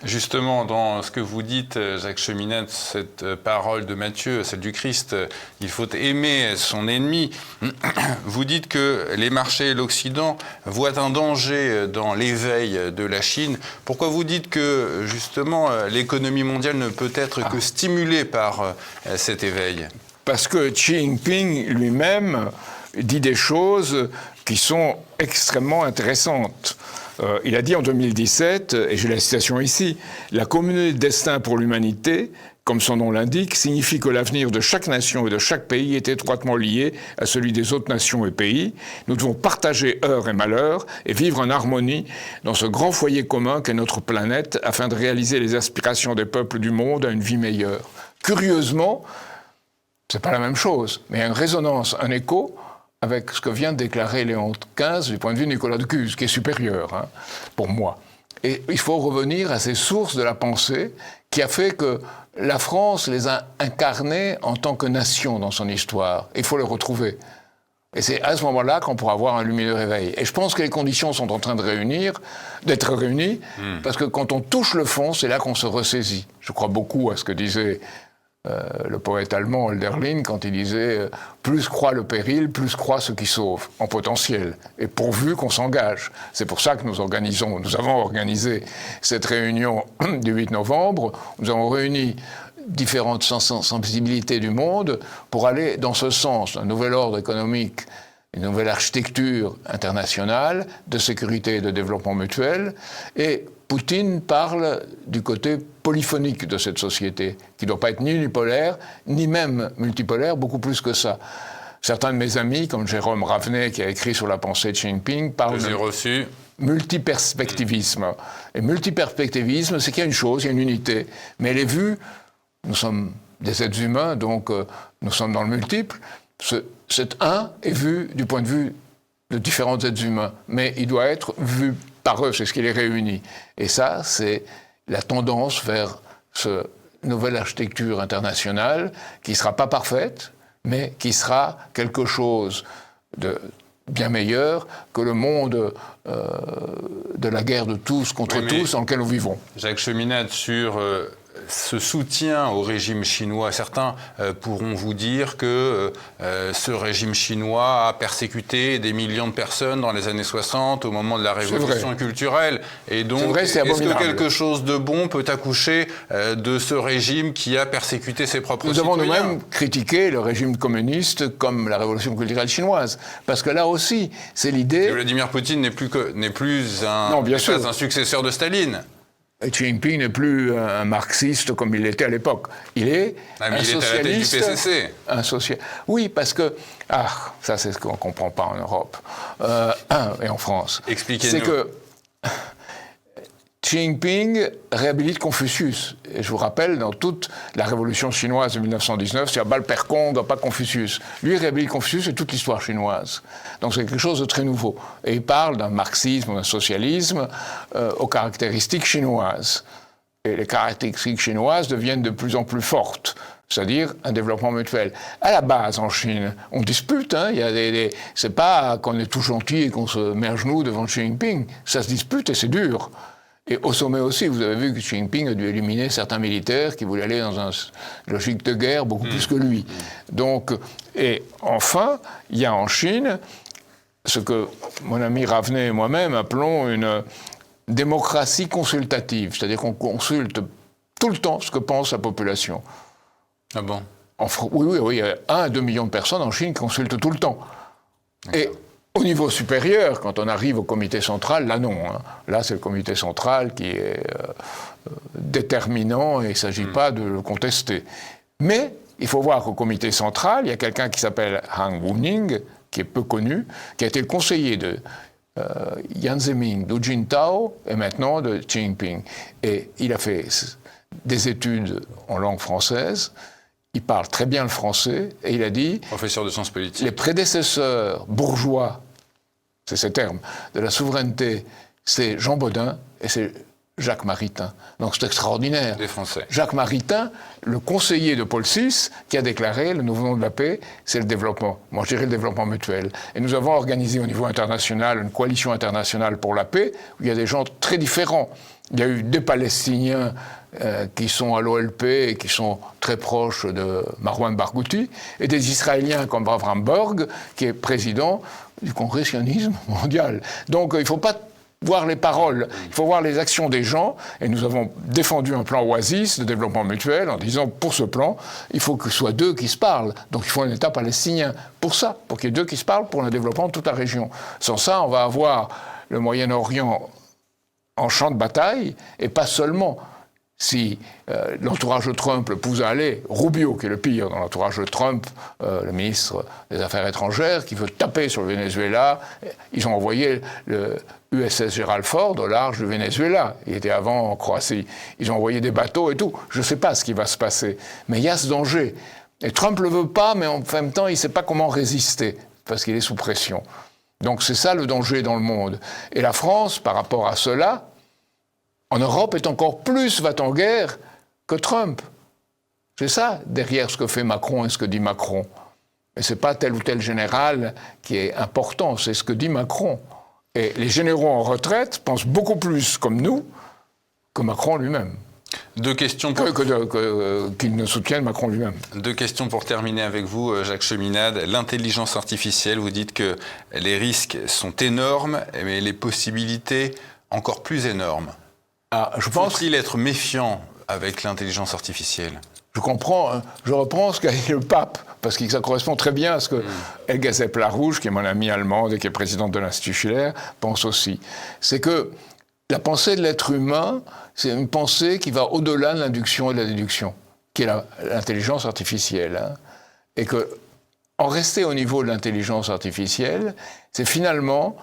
Justement, dans ce que vous dites, Jacques Cheminade, cette parole de Matthieu, celle du Christ, il faut aimer son ennemi. Vous dites que les marchés et l'Occident voient un danger dans l'éveil de la Chine. Pourquoi vous dites que, justement, l'économie mondiale ne peut être que stimulée par cet éveil? Parce que Xi Jinping lui-même dit des choses qui sont extrêmement intéressantes. Il a dit en 2017, et j'ai la citation ici, « La communauté de destin pour l'humanité, comme son nom l'indique, signifie que l'avenir de chaque nation et de chaque pays est étroitement lié à celui des autres nations et pays. Nous devons partager heurts et malheurs et vivre en harmonie dans ce grand foyer commun qu'est notre planète afin de réaliser les aspirations des peuples du monde à une vie meilleure. » Curieusement, c'est pas la même chose, mais il y a une résonance, un écho avec ce que vient de déclarer Léon XV du point de vue de Nicolas de Cuse, qui est supérieur, hein, pour moi. Et il faut revenir à ces sources de la pensée qui a fait que la France les a incarnées en tant que nation dans son histoire. Il faut les retrouver. Et c'est à ce moment-là qu'on pourra avoir un lumineux réveil. Et je pense que les conditions sont en train d'être réunies, parce que quand on touche le fond, c'est là qu'on se ressaisit. Je crois beaucoup à ce que disait le poète allemand Hölderlin, quand il disait « Plus croît le péril, plus croît ce qui sauve », en potentiel, et pourvu qu'on s'engage. C'est pour ça que nous avons organisé cette réunion du 8 novembre. Nous avons réuni différentes sensibilités du monde pour aller dans ce sens, un nouvel ordre économique, une nouvelle architecture internationale de sécurité et de développement mutuel. Et Poutine parle du côté polyphonique de cette société, qui ne doit pas être ni unipolaire, ni même multipolaire, beaucoup plus que ça. Certains de mes amis, comme Jérôme Ravenet, qui a écrit sur la pensée de Xi Jinping, parlent de multiperspectivisme. Et multiperspectivisme, c'est qu'il y a une chose, il y a une unité, mais elle est vue, nous sommes des êtres humains, donc nous sommes dans le multiple, cet un est vu du point de vue de différents êtres humains, mais il doit être vu par eux, c'est ce qui les réunit. Et ça, c'est la tendance vers cette nouvelle architecture internationale qui ne sera pas parfaite, mais qui sera quelque chose de bien meilleur que le monde de la guerre de tous contre tous dans lequel nous vivons. Jacques Cheminade, sur ce soutien au régime chinois, certains pourront vous dire que ce régime chinois a persécuté des millions de personnes dans les années 60 au moment de la révolution culturelle. Et donc, est-ce que quelque chose de bon peut accoucher de ce régime qui a persécuté ses propres citoyens ? Nous avons nous-mêmes critiqué le régime communiste comme la révolution culturelle chinoise. Parce que là aussi, c'est l'idée... Vladimir Poutine n'est plus un successeur de Staline. Xi Jinping n'est plus un marxiste comme il l'était à l'époque. Il est un socialiste. À la tête du PCC. Oui, parce que... ça c'est ce qu'on ne comprend pas en Europe et en France. Expliquez-nous. C'est que Xi Jinping réhabilite Confucius. Et je vous rappelle, dans toute la révolution chinoise de 1919, c'est à Balperconde, pas Confucius. Lui réhabilite Confucius et toute l'histoire chinoise. Donc c'est quelque chose de très nouveau. Et il parle d'un marxisme, d'un socialisme aux caractéristiques chinoises. Et les caractéristiques chinoises deviennent de plus en plus fortes. C'est-à-dire un développement mutuel. À la base, en Chine, on dispute. C'est pas qu'on est tout gentil et qu'on se met à genoux devant Xi Jinping. Ça se dispute et c'est dur. Et au sommet aussi, vous avez vu que Xi Jinping a dû éliminer certains militaires qui voulaient aller dans une logique de guerre beaucoup plus que lui. Donc, et enfin, il y a en Chine ce que mon ami Ravenet et moi-même appelons une démocratie consultative, c'est-à-dire qu'on consulte tout le temps ce que pense la population. Ah bon ? Oui, il y a 1 à 2 millions de personnes en Chine qui consultent tout le temps. Et au niveau supérieur, quand on arrive au comité central, là non. Là, c'est le comité central qui est déterminant et il ne s'agit pas de le contester. Mais il faut voir qu'au comité central, il y a quelqu'un qui s'appelle Han Wuning, qui est peu connu, qui a été le conseiller de Jiang Zemin, de Jintao et maintenant de Xi Jinping. Et il a fait des études en langue française. Il parle très bien le français et il a dit... Professeur de sciences politiques. Les prédécesseurs bourgeois, c'est ces termes, de la souveraineté, c'est Jean Bodin et c'est Jacques Maritain. Donc c'est extraordinaire. Des Français. Jacques Maritain, le conseiller de Paul VI, qui a déclaré le nouveau nom de la paix, c'est le développement. Moi, je dirais le développement mutuel. Et nous avons organisé au niveau international une coalition internationale pour la paix, où il y a des gens très différents. Il y a eu des Palestiniens qui sont à l'OLP et qui sont très proches de Marwan Barghouti, et des Israéliens comme Avram Borg, qui est président du Congrès sionisme mondial. Donc il ne faut pas voir les paroles, il faut voir les actions des gens, et nous avons défendu un plan Oasis de développement mutuel en disant, pour ce plan, il faut que ce soit 2 qui se parlent. Donc il faut un État palestinien pour ça, pour qu'il y ait 2 qui se parlent pour le développement de toute la région. Sans ça, on va avoir le Moyen-Orient en champ de bataille, et pas seulement. Si l'entourage de Trump le pousse à aller, Rubio, qui est le pire dans l'entourage de Trump, le ministre des Affaires étrangères, qui veut taper sur le Venezuela, ils ont envoyé le USS Gerald Ford au large du Venezuela. Il était avant en Croatie. Ils ont envoyé des bateaux et tout. Je ne sais pas ce qui va se passer. Mais il y a ce danger. Et Trump ne le veut pas, mais en même temps, il ne sait pas comment résister, parce qu'il est sous pression. Donc c'est ça le danger dans le monde. Et la France, par rapport à cela, en Europe, est encore plus va-t-en-guerre que Trump. C'est ça, derrière ce que fait Macron et ce que dit Macron. Et ce n'est pas tel ou tel général qui est important, c'est ce que dit Macron. Et les généraux en retraite pensent beaucoup plus comme nous que Macron lui-même. 2 questions qu'ils ne soutiennent Macron lui-même. 2 questions pour terminer avec vous, Jacques Cheminade. L'intelligence artificielle, vous dites que les risques sont énormes, mais les possibilités encore plus énormes. Faut-il être méfiant avec l'intelligence artificielle ? Je reprends ce qu'a dit le pape, parce que ça correspond très bien à ce que Helga Zepp-Larouche, qui est mon amie allemande et qui est présidente de l'Institut Schiller, pense aussi. C'est que la pensée de l'être humain, c'est une pensée qui va au-delà de l'induction et de la déduction, qui est l'intelligence artificielle. Et que, en rester au niveau de l'intelligence artificielle, c'est finalement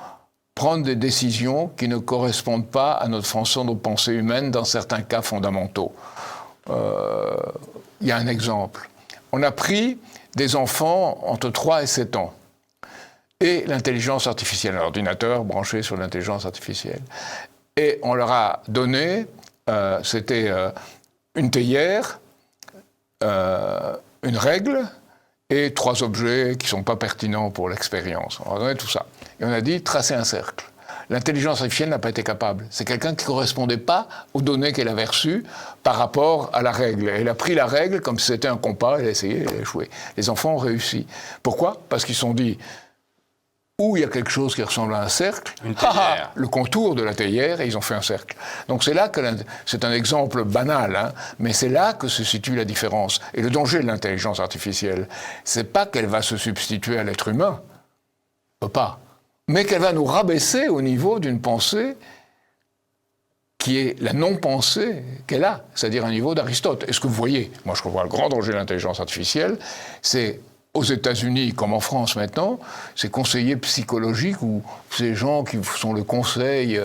prendre des décisions qui ne correspondent pas à notre façon de penser humaine dans certains cas fondamentaux. Il y a un exemple. On a pris des enfants entre 3 et 7 ans et l'intelligence artificielle, un ordinateur branché sur l'intelligence artificielle. Et on leur a donné, c'était une théière, une règle et 3 objets qui ne sont pas pertinents pour l'expérience. On a donné tout ça. Et on a dit, tracez un cercle. L'intelligence artificielle n'a pas été capable. C'est quelqu'un qui ne correspondait pas aux données qu'elle avait reçues par rapport à la règle. Elle a pris la règle comme si c'était un compas, elle a essayé, elle a échoué. Les enfants ont réussi. Pourquoi ? Parce qu'ils se sont dit, où il y a quelque chose qui ressemble à un cercle, le contour de la théière, et ils ont fait un cercle. Donc c'est là que, c'est un exemple banal, hein, mais c'est là que se situe la différence. Et le danger de l'intelligence artificielle, c'est pas qu'elle va se substituer à l'être humain, pas, mais qu'elle va nous rabaisser au niveau d'une pensée qui est la non-pensée qu'elle a, c'est-à-dire un niveau d'Aristote. Et ce que vous voyez, moi je vois le grand danger de l'intelligence artificielle, c'est aux États-Unis, comme en France maintenant, ces conseillers psychologiques ou ces gens qui sont le conseil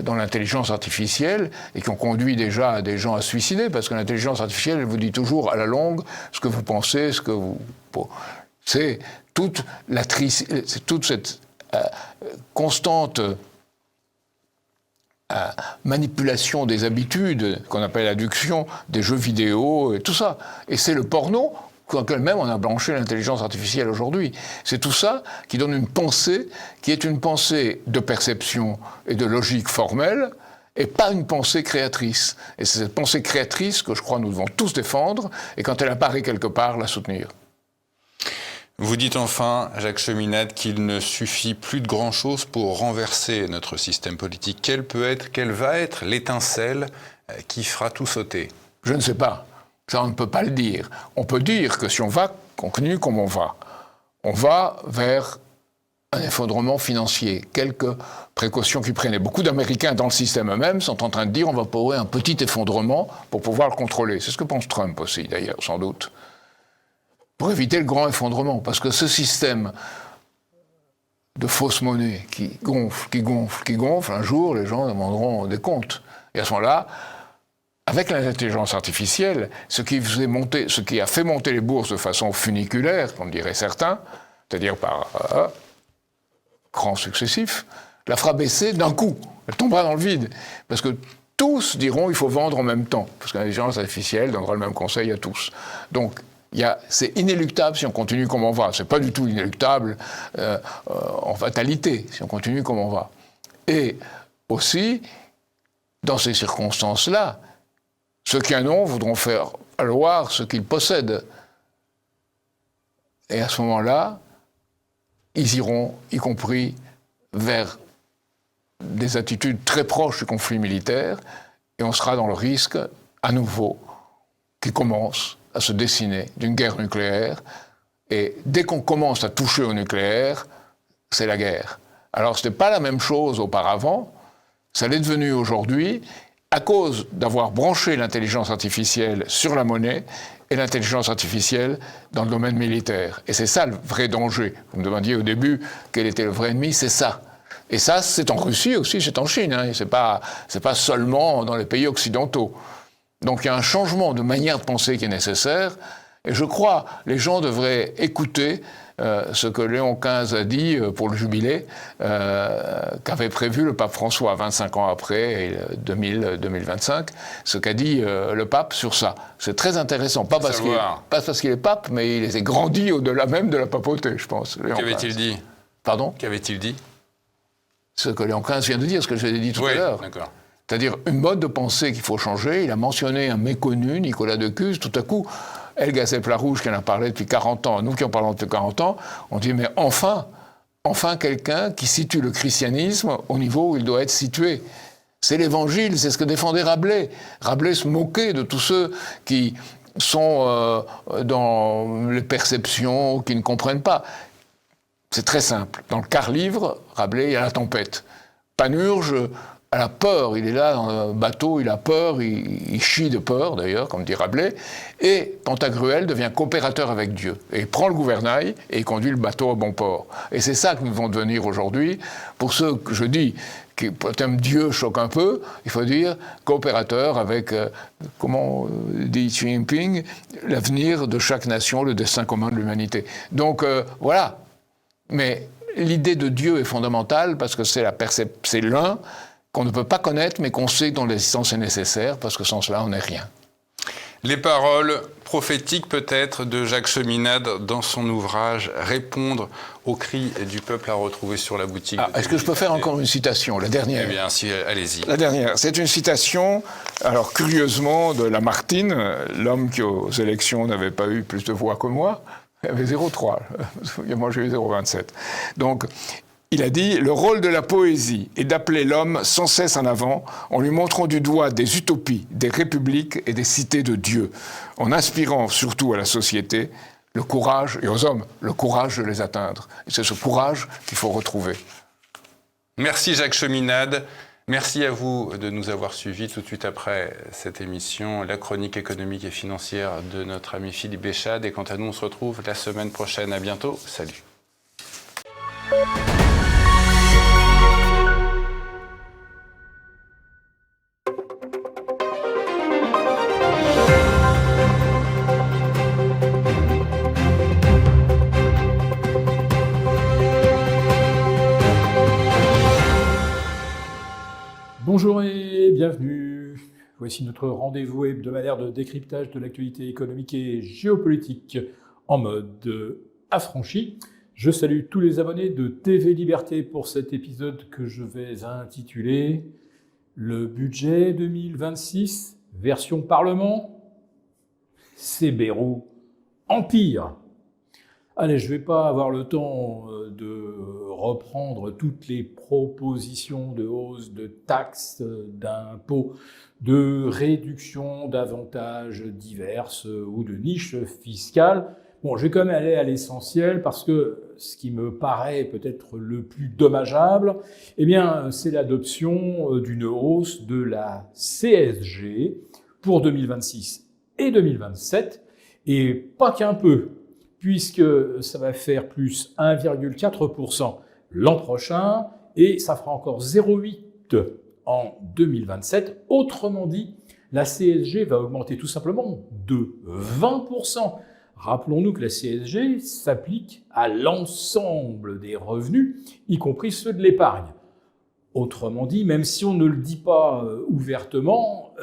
dans l'intelligence artificielle et qui ont conduit déjà des gens à se suicider, parce que l'intelligence artificielle, elle vous dit toujours à la longue ce que vous pensez, ce que vous... Bon, c'est toute cette constante manipulation des habitudes, qu'on appelle adduction, des jeux vidéo et tout ça. Et c'est le porno auquel même on a branché l'intelligence artificielle aujourd'hui. C'est tout ça qui donne une pensée qui est une pensée de perception et de logique formelle et pas une pensée créatrice. Et c'est cette pensée créatrice que je crois nous devons tous défendre et quand elle apparaît quelque part, la soutenir. Vous dites enfin, Jacques Cheminade, qu'il ne suffit plus de grand-chose pour renverser notre système politique. Quelle va être l'étincelle qui fera tout sauter ? Je ne sais pas. Ça, on ne peut pas le dire. On peut dire que si on continue comme on va vers un effondrement financier. Quelques précautions qui prennent. Et beaucoup d'Américains dans le système eux-mêmes sont en train de dire on va pouvoir un petit effondrement pour pouvoir le contrôler. C'est ce que pense Trump aussi, d'ailleurs, sans doute. Pour éviter le grand effondrement. Parce que ce système de fausse monnaie qui gonfle, un jour, les gens demanderont des comptes. Et à ce moment-là, avec l'intelligence artificielle, ce qui a fait monter les bourses de façon funiculaire, comme diraient certains, c'est-à-dire par crans successifs, la fera baisser d'un coup. Elle tombera dans le vide. Parce que tous diront qu'il faut vendre en même temps. Parce que l'intelligence artificielle donnera le même conseil à tous. Donc, c'est inéluctable si on continue comme on va. C'est pas du tout inéluctable en fatalité, si on continue comme on va. Et aussi, dans ces circonstances-là, ceux qui en ont voudront faire valoir ce qu'ils possèdent. Et à ce moment-là, ils iront, y compris, vers des attitudes très proches du conflit militaire, et on sera dans le risque, à nouveau, qui commence à se dessiner d'une guerre nucléaire. Et dès qu'on commence à toucher au nucléaire, c'est la guerre. Alors ce n'est pas la même chose auparavant, ça l'est devenu aujourd'hui, à cause d'avoir branché l'intelligence artificielle sur la monnaie et l'intelligence artificielle dans le domaine militaire. Et c'est ça le vrai danger. Vous me demandiez au début quel était le vrai ennemi, c'est ça. Et ça, c'est en Russie aussi, c'est en Chine, hein, et c'est pas seulement dans les pays occidentaux. Donc il y a un changement de manière de penser qui est nécessaire, et je crois les gens devraient écouter ce que Léon XV a dit pour le jubilé, qu'avait prévu le pape François 25 ans après, 2025, ce qu'a dit le pape sur ça. C'est très intéressant, pas parce qu'il est pape, mais il est grandi au-delà même de la papauté, je pense. Qu'avait-il dit ? Pardon ? Qu'avait-il dit ? Ce que Léon XV vient de dire, ce que j'ai dit tout à l'heure. D'accord. C'est-à-dire une mode de pensée qu'il faut changer. Il a mentionné un méconnu, Nicolas de Cuse, tout à coup, Helga Sepp-Larouche qui en a parlé depuis 40 ans, nous qui en parlons depuis 40 ans, on dit mais enfin quelqu'un qui situe le christianisme au niveau où il doit être situé. C'est l'évangile, c'est ce que défendait Rabelais. Rabelais se moquait de tous ceux qui sont dans les perceptions, qui ne comprennent pas. C'est très simple. Dans le quart-livre, Rabelais, il y a la tempête. Panurge a la peur, il est là dans le bateau, il a peur, il chie de peur d'ailleurs, comme dit Rabelais, et Pantagruel devient coopérateur avec Dieu. Et il prend le gouvernail et il conduit le bateau à bon port. Et c'est ça que nous devons devenir aujourd'hui. Pour ceux que je dis, que le thème Dieu choque un peu, il faut dire coopérateur avec, comment dit Xi Jinping, l'avenir de chaque nation, le destin commun de l'humanité. Donc voilà. Mais l'idée de Dieu est fondamentale parce que c'est l'un qu'on ne peut pas connaître, mais qu'on sait dont l'existence est nécessaire, parce que sans cela, on n'est rien. Les paroles prophétiques peut-être de Jacques Cheminade dans son ouvrage « Répondre aux cris du peuple » à retrouver sur la boutique. Est-ce que je peux faire encore une citation, la dernière? Eh bien, si, allez-y. La dernière, c'est une citation, alors curieusement, de Lamartine, l'homme qui aux élections n'avait pas eu plus de voix que moi, il avait 0,3, moi j'ai eu 0,27. Donc, il a dit « Le rôle de la poésie est d'appeler l'homme sans cesse en avant en lui montrant du doigt des utopies, des républiques et des cités de Dieu, en inspirant surtout à la société le courage, et aux hommes, le courage de les atteindre. » Et c'est ce courage qu'il faut retrouver. Merci Jacques Cheminade. Merci à vous de nous avoir suivis. Tout de suite après cette émission, la chronique économique et financière de notre ami Philippe Béchade. Et quant à nous, on se retrouve la semaine prochaine. À bientôt. Salut. Bonjour et bienvenue. Voici notre rendez-vous hebdomadaire de décryptage de l'actualité économique et géopolitique en mode affranchi. Je salue tous les abonnés de TV Liberté pour cet épisode que je vais intituler « Le budget 2026, version Parlement, c'est Bayrou Empire ». Allez, je ne vais pas avoir le temps de reprendre toutes les propositions de hausse de taxes, d'impôts, de réduction d'avantages diverses ou de niches fiscales. Bon, je vais quand même aller à l'essentiel parce que ce qui me paraît peut-être le plus dommageable, eh bien, c'est l'adoption d'une hausse de la CSG pour 2026 et 2027, et pas qu'un peu, puisque ça va faire plus 1,4% l'an prochain et ça fera encore 0,8% en 2027. Autrement dit, la CSG va augmenter tout simplement de 20%. Rappelons-nous que la CSG s'applique à l'ensemble des revenus, y compris ceux de l'épargne. Autrement dit, même si on ne le dit pas ouvertement,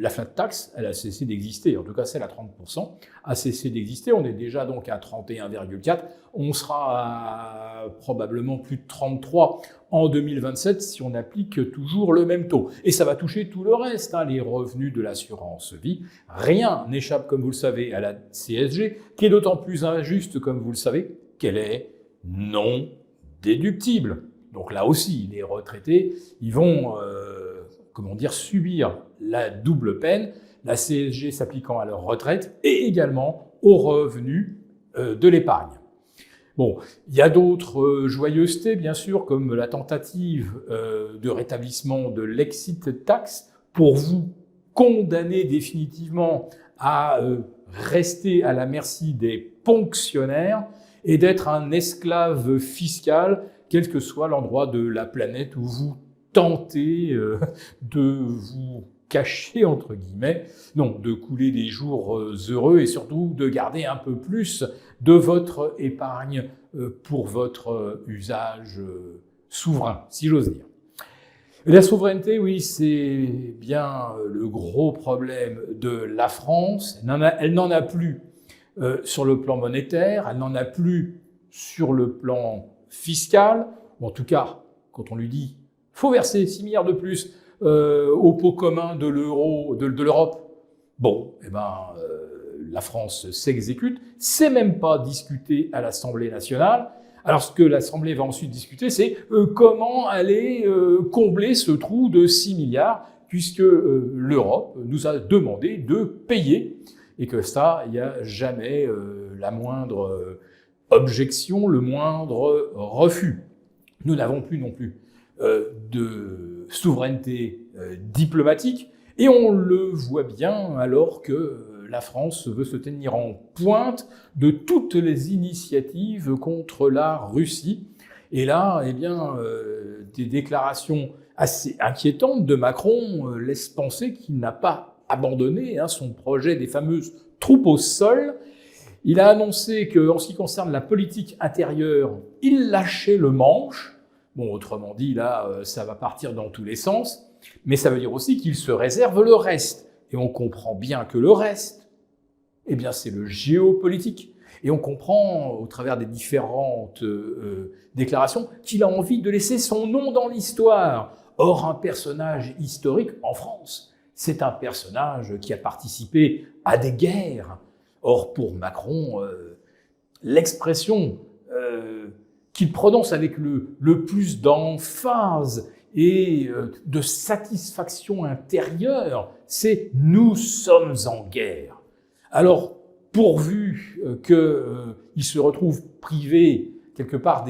la flat tax, elle a cessé d'exister, en tout cas celle à 30%, a cessé d'exister. On est déjà donc à 31,4%, on sera à probablement plus de 33% en 2027 si on applique toujours le même taux. Et ça va toucher tout le reste, les revenus de l'assurance vie. Rien n'échappe, comme vous le savez, à la CSG, qui est d'autant plus injuste, comme vous le savez, qu'elle est non déductible. Donc là aussi, les retraités, ils vont subir la double peine, la CSG s'appliquant à leur retraite et également aux revenus de l'épargne. Bon, il y a d'autres joyeusetés, bien sûr, comme la tentative de rétablissement de l'exit tax pour vous condamner définitivement à rester à la merci des ponctionnaires et d'être un esclave fiscal, quel que soit l'endroit de la planète où vous tentez de vous cacher, entre guillemets, non, de couler des jours heureux et surtout de garder un peu plus de votre épargne pour votre usage souverain, si j'ose dire. Et la souveraineté, oui, c'est bien le gros problème de la France. Elle n'en a plus sur le plan monétaire, elle n'en a plus sur le plan fiscal, ou en tout cas, quand on lui dit faut verser 6 milliards de plus au pot commun de l'euro, de l'Europe. Bon, la France s'exécute. C'est même pas discuté à l'Assemblée nationale. Alors, ce que l'Assemblée va ensuite discuter, c'est comment aller combler ce trou de 6 milliards, puisque l'Europe nous a demandé de payer, et que ça, il n'y a jamais la moindre objection, le moindre refus. Nous n'avons plus non plus de souveraineté diplomatique, et on le voit bien alors que la France veut se tenir en pointe de toutes les initiatives contre la Russie. Et là, des déclarations assez inquiétantes de Macron laissent penser qu'il n'a pas abandonné son projet des fameuses troupes au sol. Il a annoncé qu'en ce qui concerne la politique intérieure, il lâchait le manche. Bon, autrement dit, là, ça va partir dans tous les sens, mais ça veut dire aussi qu'il se réserve le reste, Et on comprend bien que le reste, eh bien, c'est le géopolitique. Et on comprend, au travers des différentes déclarations, qu'il a envie de laisser son nom dans l'histoire. Or, un personnage historique en France, c'est un personnage qui a participé à des guerres. Or, pour Macron, l'expression qu'il prononce avec le plus d'emphase et de satisfaction intérieure, c'est « nous sommes en guerre ». Alors, pourvu qu'il se retrouve privé quelque part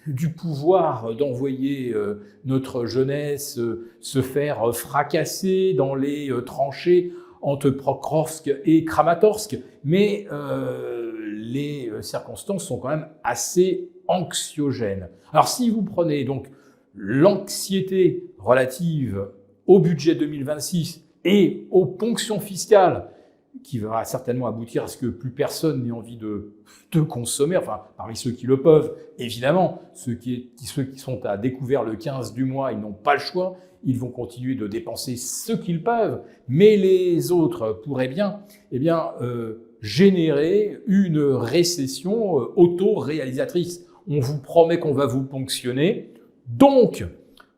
du pouvoir d'envoyer notre jeunesse se faire fracasser dans les tranchées entre Pokrovsk et Kramatorsk, mais les circonstances sont quand même assez anxiogènes. Alors si vous prenez donc l'anxiété relative au budget 2026 et aux ponctions fiscales, qui va certainement aboutir à ce que plus personne n'ait envie de consommer, enfin, parmi ceux qui le peuvent, évidemment, ceux qui sont à découvert le 15 du mois, ils n'ont pas le choix, ils vont continuer de dépenser ce qu'ils peuvent, mais les autres pourraient bien, générer une récession auto-réalisatrice. On vous promet qu'on va vous ponctionner, donc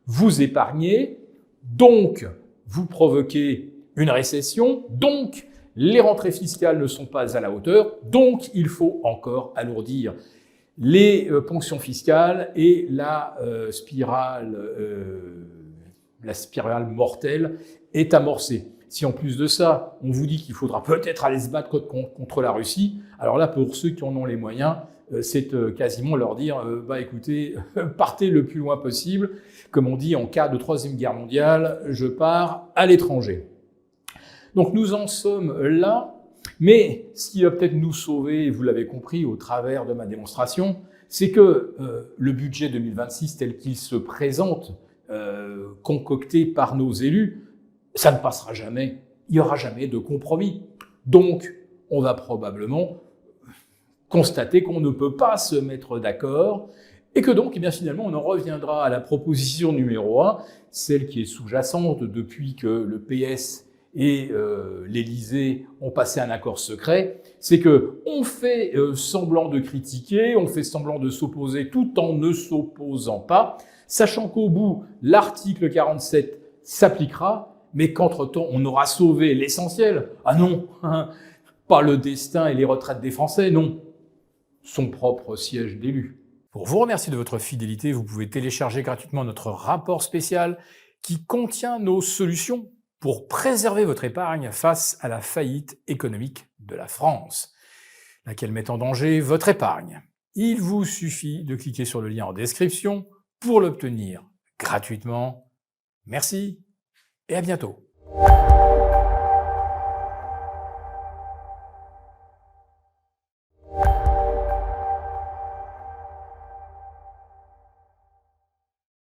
vous épargnez, donc vous provoquez une récession, donc les rentrées fiscales ne sont pas à la hauteur, donc il faut encore alourdir les ponctions fiscales et la spirale mortelle est amorcée. Si en plus de ça, on vous dit qu'il faudra peut-être aller se battre contre la Russie, alors là, pour ceux qui en ont les moyens, c'est quasiment leur dire écoutez, partez le plus loin possible. Comme on dit en cas de Troisième Guerre mondiale, je pars à l'étranger. Donc nous en sommes là, mais ce qui va peut-être nous sauver, vous l'avez compris au travers de ma démonstration, c'est que le budget 2026 tel qu'il se présente, concocté par nos élus, ça ne passera jamais, il n'y aura jamais de compromis. Donc on va probablement constater qu'on ne peut pas se mettre d'accord et que donc finalement on en reviendra à la proposition numéro 1, celle qui est sous-jacente depuis que le PS et l'Élysée ont passé un accord secret, c'est que on fait semblant de critiquer, on fait semblant de s'opposer tout en ne s'opposant pas, sachant qu'au bout, l'article 47 s'appliquera, mais qu'entre-temps, on aura sauvé l'essentiel. Ah non, pas le destin et les retraites des Français, non, son propre siège d'élu. Pour vous remercier de votre fidélité, vous pouvez télécharger gratuitement notre rapport spécial qui contient nos solutions pour préserver votre épargne face à la faillite économique de la France, laquelle met en danger votre épargne. Il vous suffit de cliquer sur le lien en description pour l'obtenir gratuitement. Merci et à bientôt.